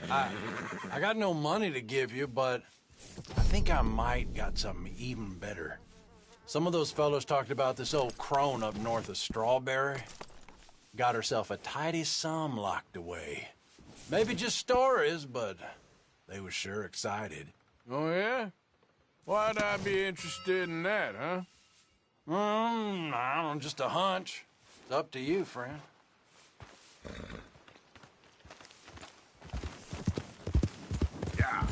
I got no money to give you, but I think I might got something even better. Some of those fellows talked about this old crone up north of Strawberry. Got herself a tidy sum locked away. Maybe just stories, but they were sure excited. Oh, yeah? Why'd I be interested in that, huh? I don't know, just a hunch. It's up to you, friend. Yeah.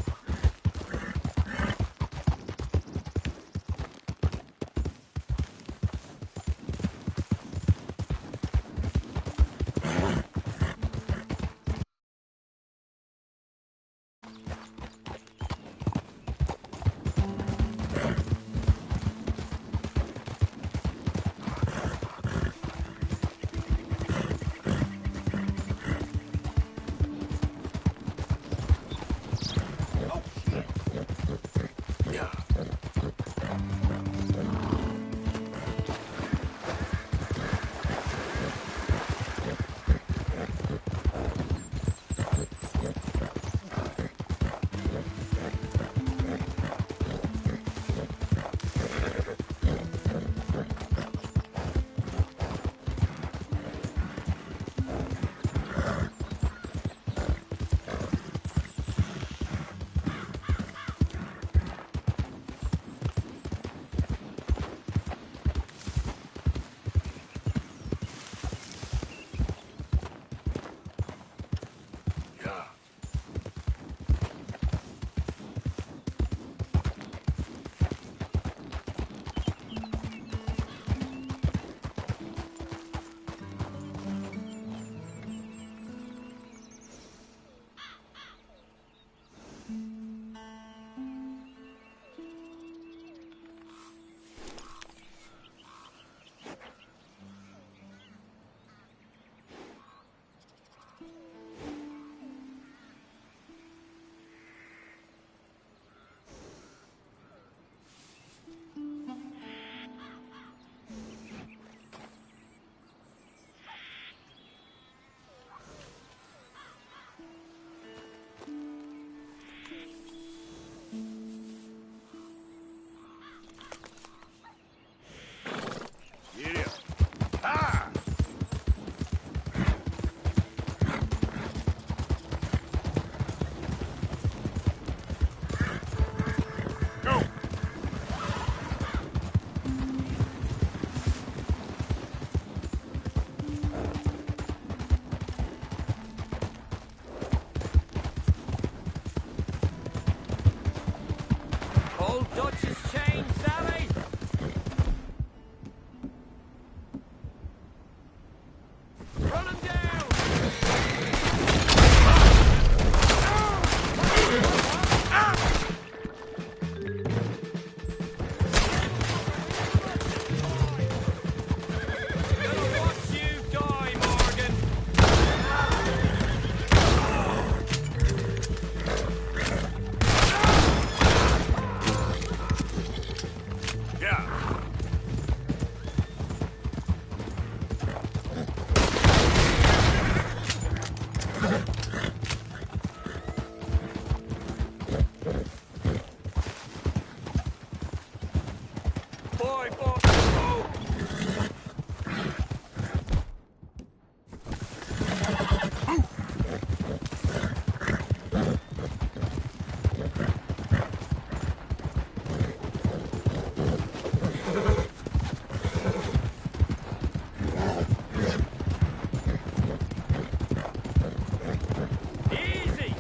Dodge's chain, Sally! Run him down! Gonna watch you die, Morgan! Yeah. Boy, boy! Oh! Easy!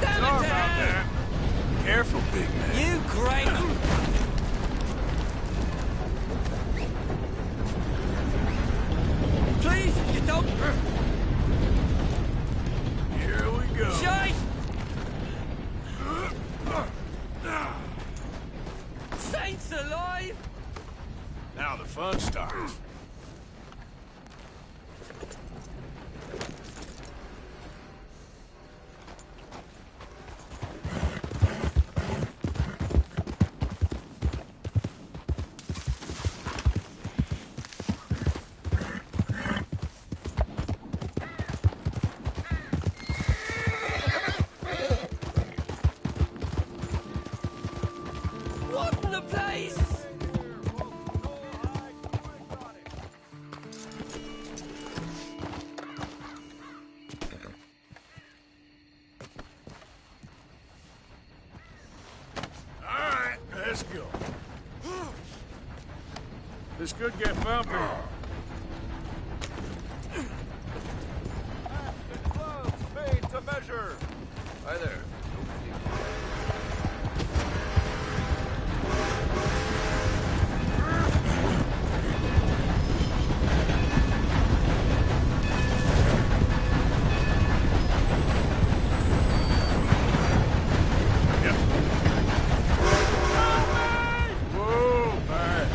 Damn it to hell! Careful, big man. You great! Please, you don't... Here we go. Shite! Saints alive! Now the fun starts. What in the place? All right, let's go. This could get bumpy. Made to measure. Hi there. Whoa, man.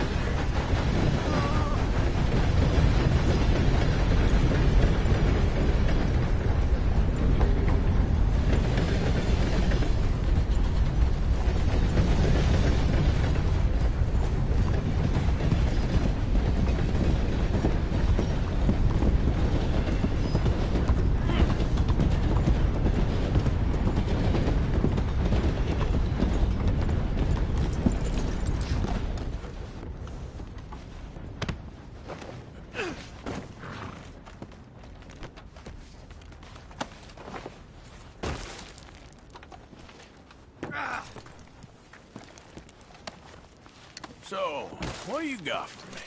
So, what do you got for me?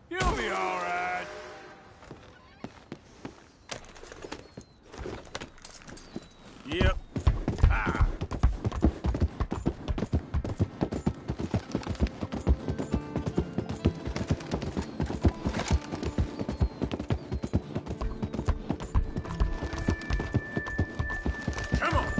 You'll be all right. Yep. Ah. Come on.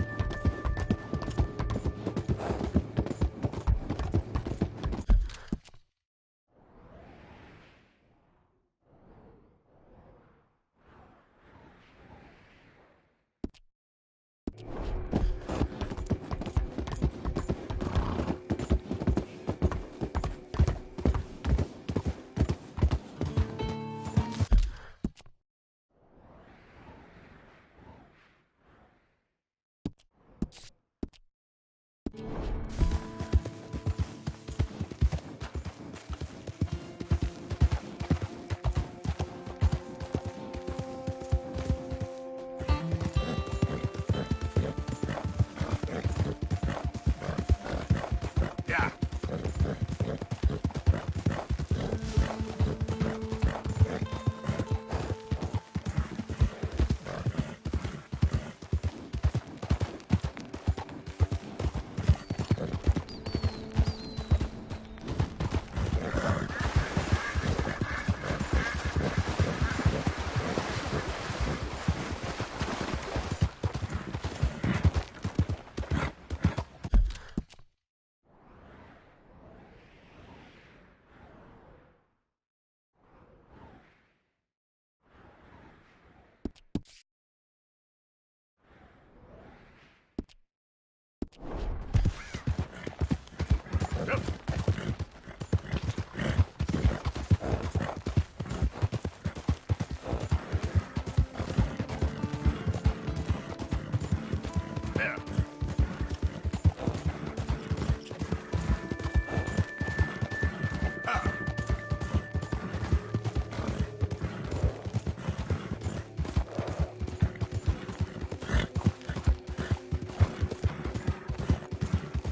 Yeah.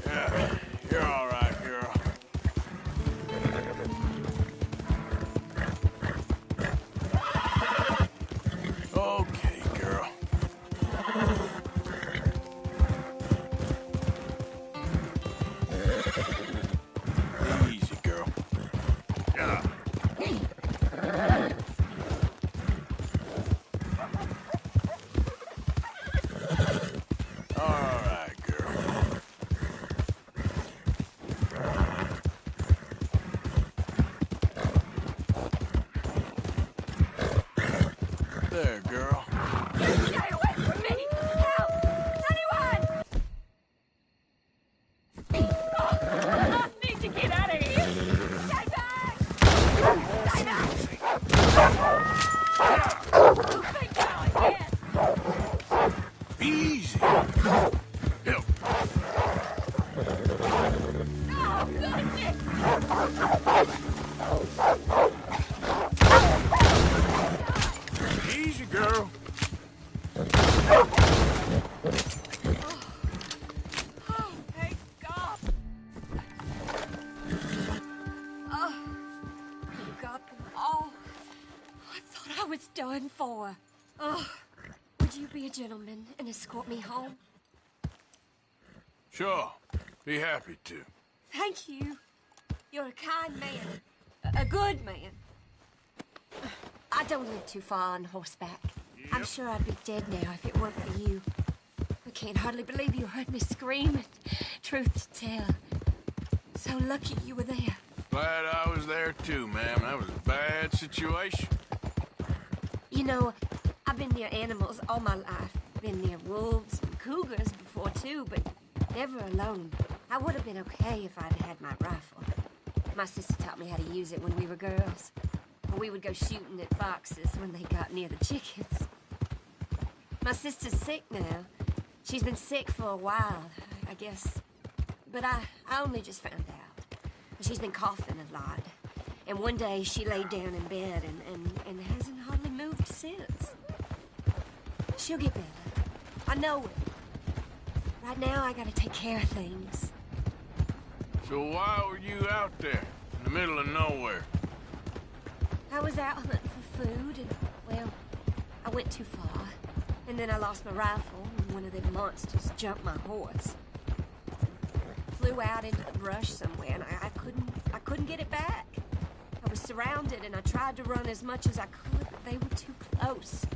Yeah, you're all right, girl. Okay, girl. Easy, girl. Yeah. All right, girl. There, girl. Stay away from me! Help! Anyone! I need to get out of here! Stay back! Stay back! Think now, yes! Easy. Help. Oh, goodness! Easy, girl. Oh, thank God! Oh, you got them all. I thought I was done for. Oh, would you be a gentleman and escort me home? Sure. Be happy to. Thank you. You're a kind man. A good man. I don't live too far on horseback. I'm sure I'd be dead now if it weren't for you. I can't hardly believe you heard me scream. Truth to tell. So lucky you were there. Glad I was there too, ma'am. That was a bad situation. You know, I've been near animals all my life. Been near wolves and cougars before too, but never alone. I would have been okay if I'd had my rifle. My sister taught me how to use it when we were girls. We would go shooting at foxes when they got near the chickens. My sister's sick now. She's been sick for a while, I guess. But I only just found out. She's been coughing a lot. And one day she laid down in bed and hasn't hardly moved since. She'll get better. I know it. Right now I gotta take care of things. So why were you out there, in the middle of nowhere? I was out hunting for food, and, well, I went too far. And then I lost my rifle, and one of them monsters jumped my horse. Flew out into the brush somewhere, and I couldn't get it back. I was surrounded, and I tried to run as much as I could, but they were too close.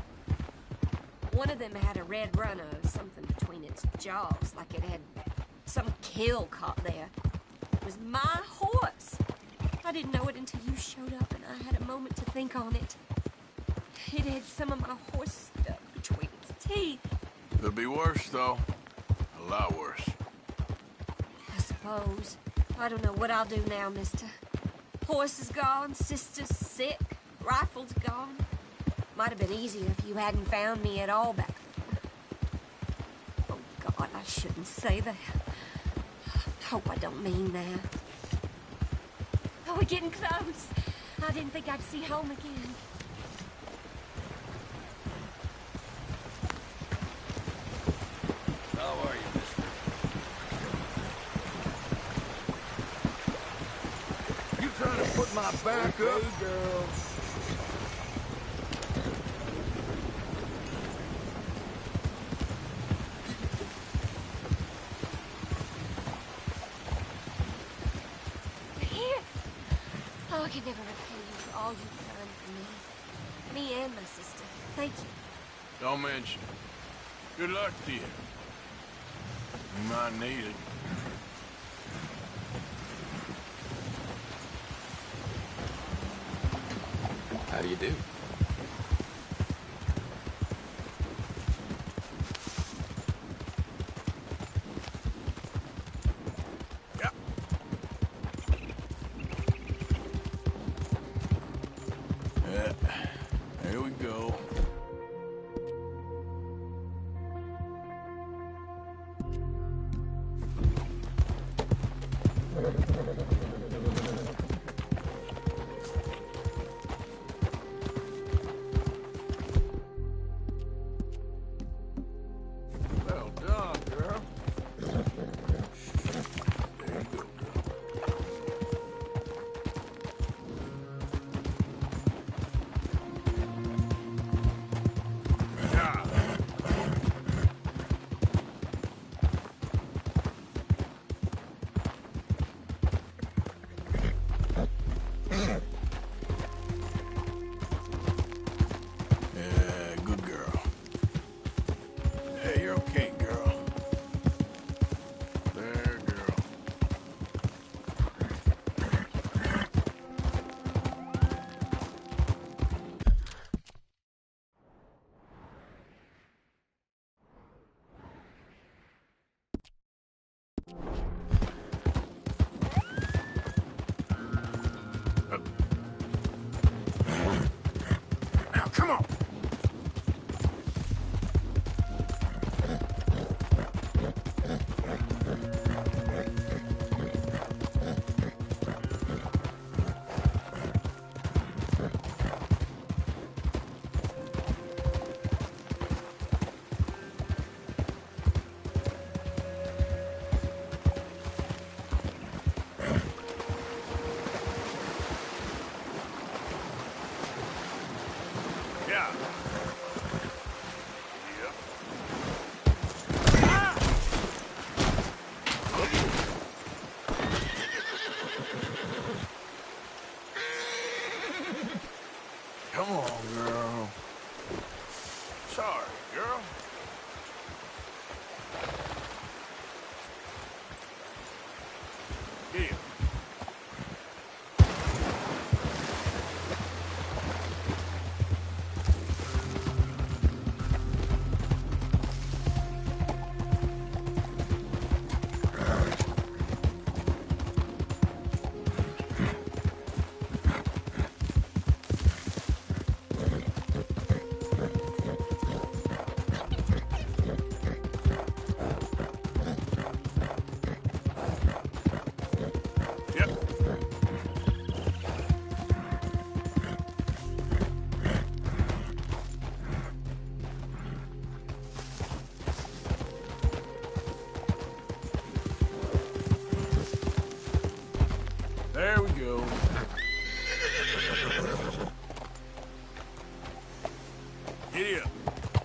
One of them had a red runner or something between its jaws, like it had some kill caught there. It was my horse. I didn't know it until you showed up, and I had a moment to think on it. It had some of my horse stuck between its teeth. Could be worse, though. A lot worse. I suppose. I don't know what I'll do now, mister. Horse is gone, sister's sick, rifle's gone. Might have been easier if you hadn't found me at all back there. Oh, God, I shouldn't say that. Hope I don't mean that. Oh, we're getting close. I didn't think I'd see home again. How are you, mister? You trying to put my back up? Hey, girl. Here. Oh, I can never repay you for all you've done for me. Me and my sister. Thank you. Don't mention it. Good luck to you. You might need it. How do you do? Yeah. There we go. Well done, girl. Yeah, good girl. Yeah, you're okay, girl. There, girl. Now, come on. Yeah. Come on, girl. Sorry, girl. Here. There we go. Giddy up.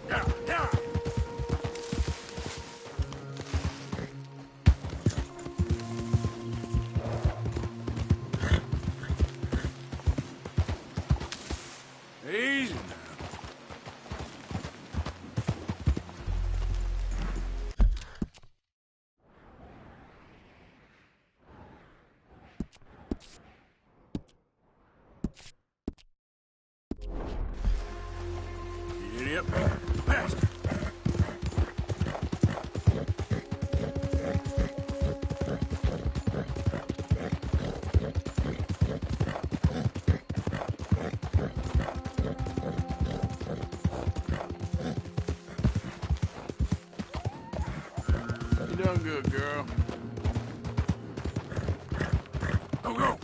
Yeah, yeah. Easy now. Giddy up. Faster. You done good, girl. Go, go.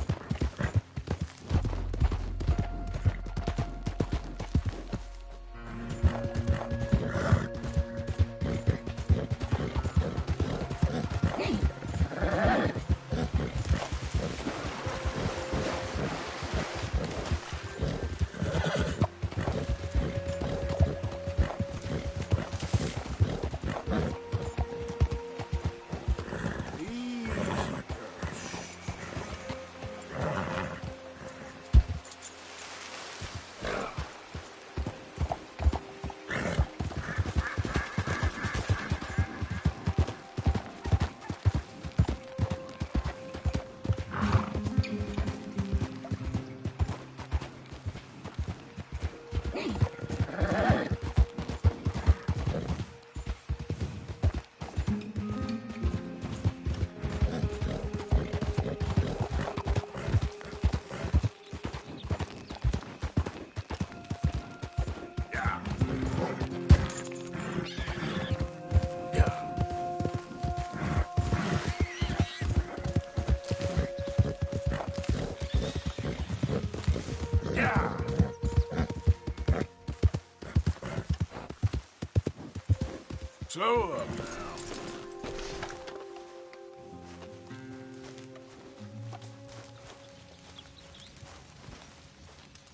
Slow up now.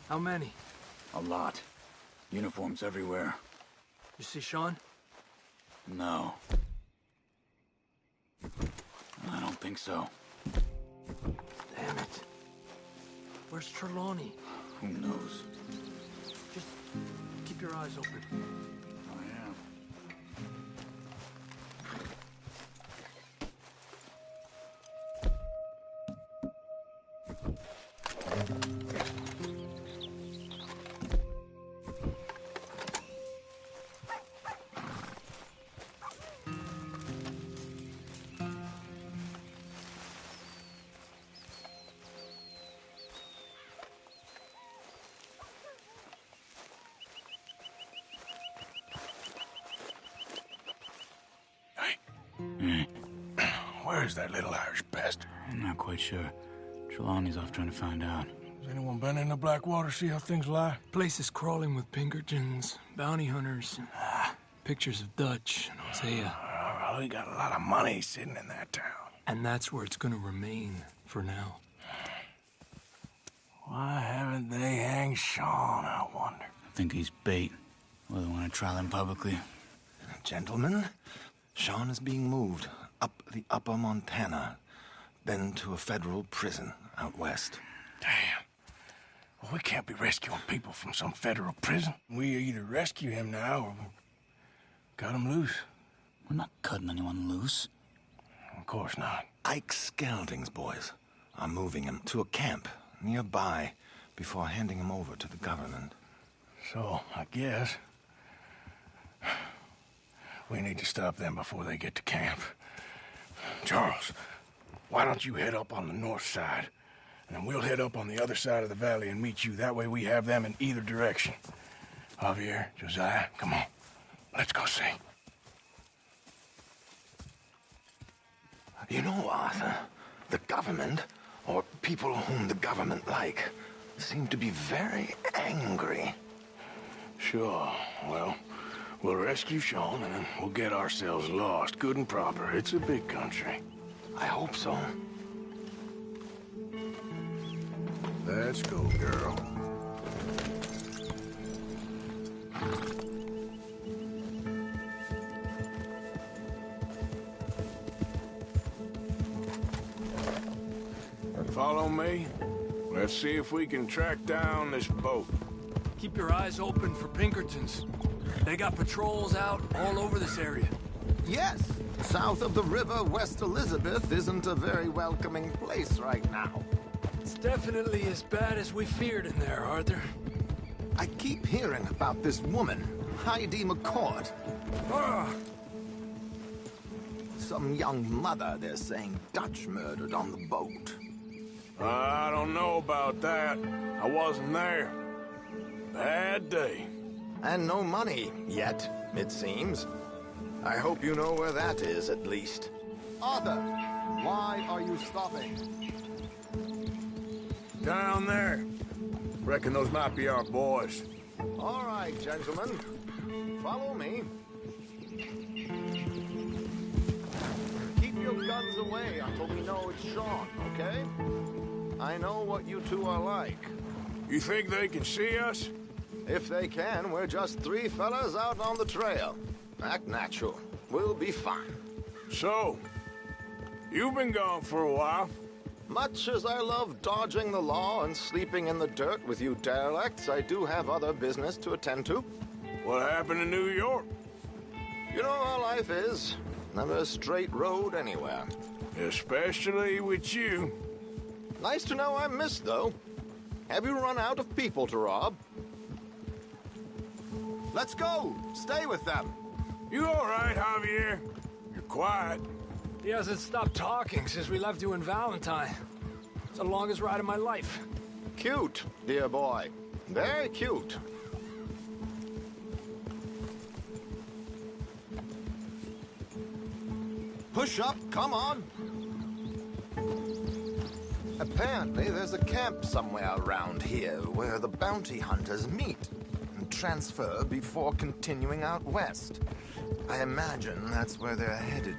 How many? A lot. Uniforms everywhere. You see Sean? No. I don't think so. Damn it. Where's Trelawney? Who knows? Just keep your eyes open. I am. Where's that little Irish bastard? I'm not quite sure. Trelawney's off trying to find out. Has anyone been in the Blackwater, see how things lie? Place is crawling with Pinkertons, bounty hunters, pictures of Dutch and Hosea. Well, we got a lot of money sitting in that town. And that's where it's gonna remain for now. Why haven't they hanged Sean, I wonder? I think he's bait. Well, they want to trial him publicly. Gentlemen, Sean is being moved up the upper Montana, then to a federal prison out west. Damn. Well, we can't be rescuing people from some federal prison. We either rescue him now or cut him loose. We're not cutting anyone loose. Of course not. Ike Skelding's boys are moving him to a camp nearby before handing him over to the government. So, I guess we need to stop them before they get to camp. Charles, why don't you head up on the north side, and then we'll head up on the other side of the valley and meet you. That way we have them in either direction. Javier, Josiah, come on. Let's go see. You know, Arthur, the government, or people whom the government like, seem to be very angry. Sure. Well, we'll rescue Sean, and then we'll get ourselves lost, good and proper. It's a big country. I hope so. Let's go, girl. Follow me. Let's see if we can track down this boat. Keep your eyes open for Pinkertons. They got patrols out all over this area. Yes, south of the river, West Elizabeth isn't a very welcoming place right now. It's definitely as bad as we feared in there, Arthur. I keep hearing about this woman, Heidi McCourt. Some young mother, they're saying, Dutch murdered on the boat. I don't know about that. I wasn't there. Bad day. And no money yet, it seems. I hope you know where that is, at least. Arthur, why are you stopping? Down there. Reckon those might be our boys. All right, gentlemen. Follow me. Keep your guns away until we know it's Sean, okay? I know what you two are like. You think they can see us? If they can, we're just three fellas out on the trail. Act natural. We'll be fine. So, you've been gone for a while. Much as I love dodging the law and sleeping in the dirt with you derelicts, I do have other business to attend to. What happened in New York? You know how life is. Never a straight road anywhere. Especially with you. Nice to know I'm missed, though. Have you run out of people to rob? Let's go! Stay with them! You all right, Javier? You're quiet. He hasn't stopped talking since we left you in Valentine. It's the longest ride of my life. Cute, dear boy. Very cute. Push up, come on. Apparently, there's a camp somewhere around here where the bounty hunters meet and transfer before continuing out west. I imagine that's where they're headed.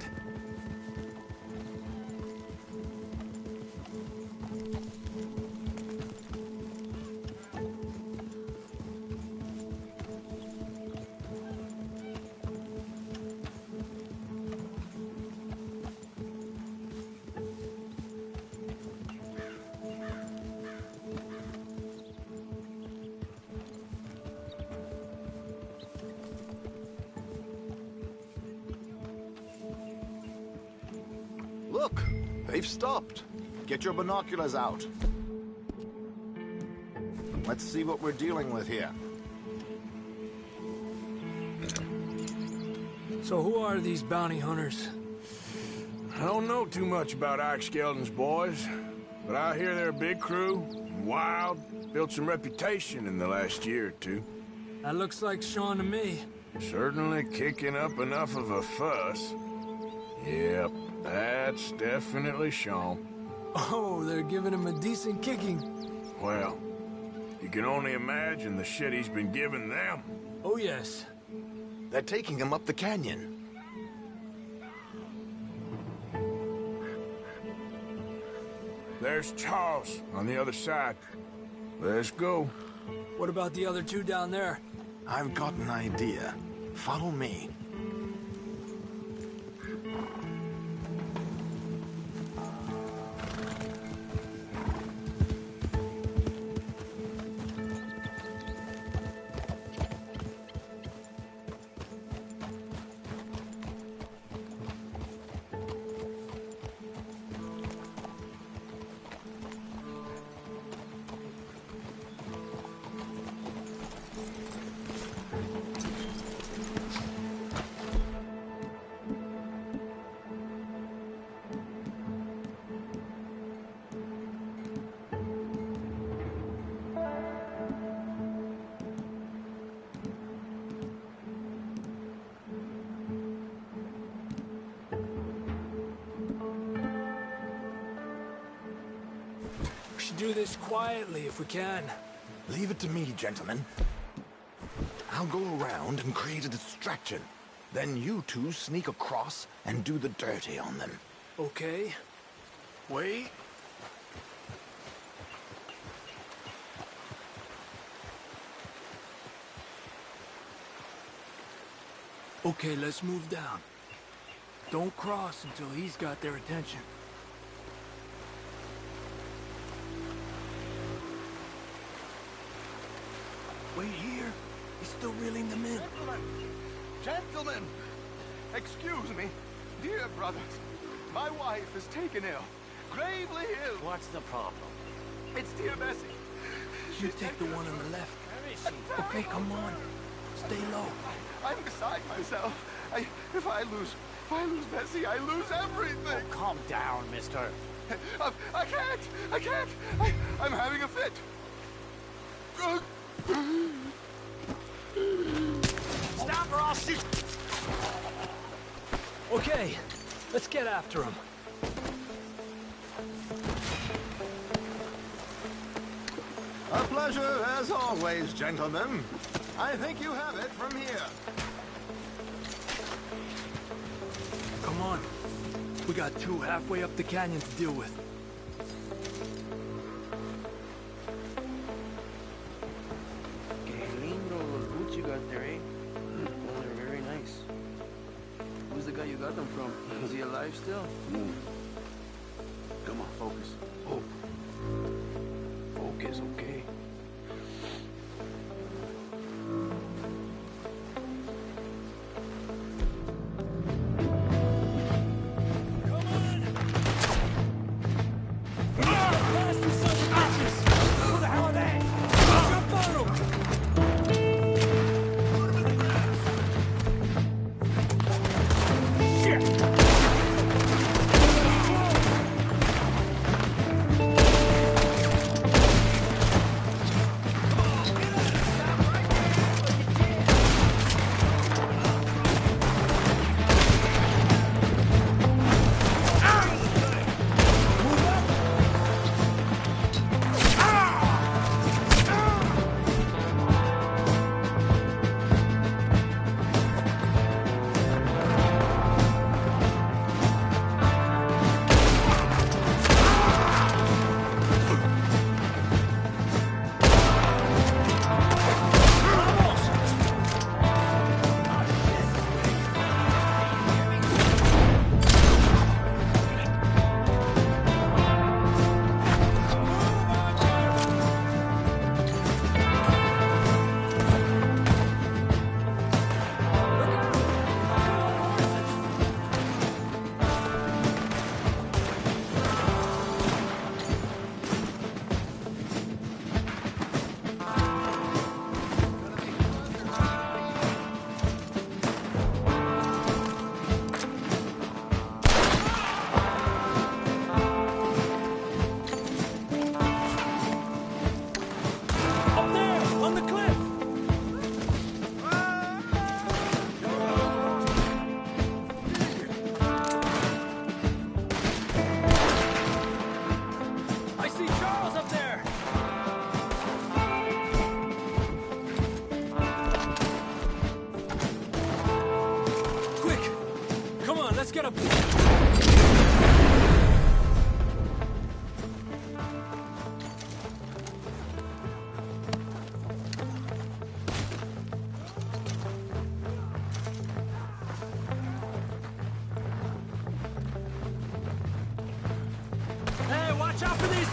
Look, they've stopped. Get your binoculars out. Let's see what we're dealing with here. So who are these bounty hunters? I don't know too much about Ike Skeldon's boys, but I hear they're a big crew, wild, built some reputation in the last year or two. That looks like Sean to me. Certainly kicking up enough of a fuss. Yep, that's definitely Sean. Oh, they're giving him a decent kicking. Well, you can only imagine the shit he's been giving them. Oh, yes. They're taking him up the canyon. There's Charles on the other side. Let's go. What about the other two down there? I've got an idea. Follow me. Do this quietly if we can. Leave it to me, gentlemen. I'll go around and create a distraction. Then you two sneak across and do the dirty on them. Okay. Wait. Okay, let's move down. Don't cross until he's got their attention. Wait here. He's still reeling them in. Gentlemen! Excuse me. Dear brothers, my wife is taken ill. Gravely ill. What's the problem? It's dear Bessie. You take the one on the left. Okay, come on. Stay low. I'm beside myself. If I lose Bessie, I lose everything. Oh, calm down, mister. I can't. I'm having a fit. Stop or I'll shoot. Okay, let's get after him. A pleasure, as always, gentlemen. I think you have it from here. Come on. We got two halfway up the canyon to deal with. Que lindo los boots you got there, eh? Oh, they're very nice. Who's the guy you got them from? Is he alive still? Come on, focus. Oh. Focus, okay.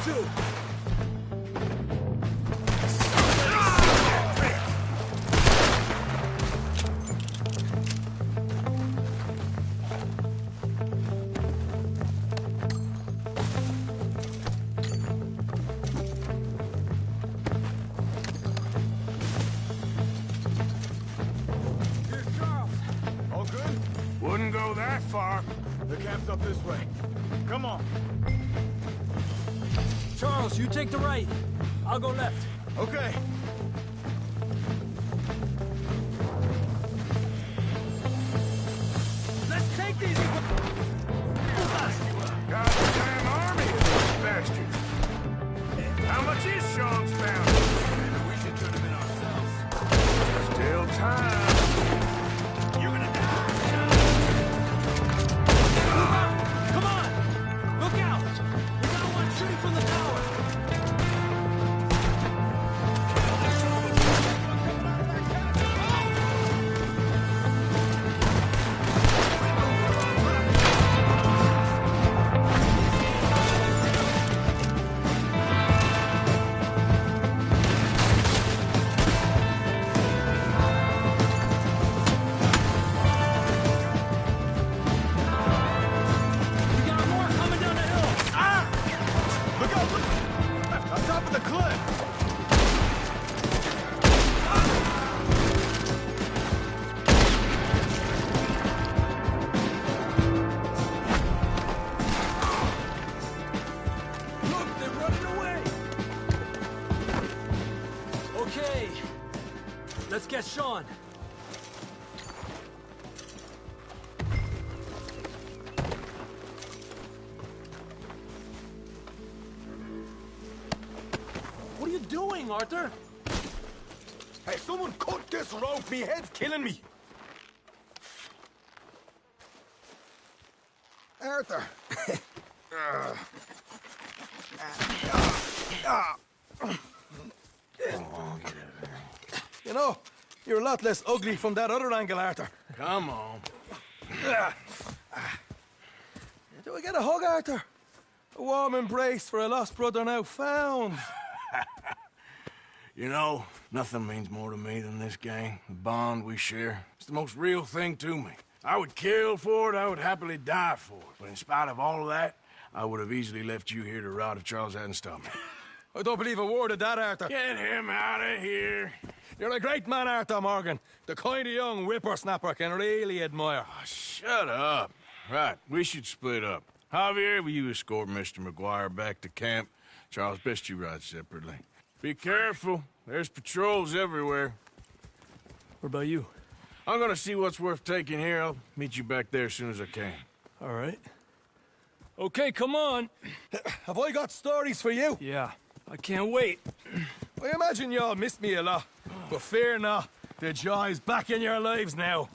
too. Wouldn't go that far. The camp's up this way. Come on. Charles, you take the right. I'll go left. Okay. Let's take these. Goddamn army of these bastards. How much is Sean's bounty? Maybe we should turn him in ourselves. Still time. You're gonna die. Come on! Look out! We got one shooting from the tower! We got more coming down the hill! Look out! Look! Left, on top of the cliff! Look, they're running away! Okay. Let's get Sean. What are you doing, Arthur? Hey, someone cut this rope! Me head's killing me! Arthur. You know, you're a lot less ugly from that other angle, Arthur. Come on. Do we get a hug, Arthur? A warm embrace for a lost brother now found. You know, nothing means more to me than this gang, the bond we share. It's the most real thing to me. I would kill for it, I would happily die for it. But in spite of all of that, I would have easily left you here to rot if Charles hadn't stopped me. I don't believe a word of that, Arthur. Get him out of here. You're a great man, Arthur Morgan. The kind of young whippersnapper I can really admire. Oh, shut up. Right, we should split up. Javier, will you escort Mr. McGuire back to camp? Charles, best you ride separately. Be careful. There's patrols everywhere. What about you? I'm gonna see what's worth taking here. I'll meet you back there as soon as I can. All right. Okay, come on. Have I got stories for you? Yeah, I can't wait. I imagine y'all missed me a lot. But fear not, the joy's back in your lives now.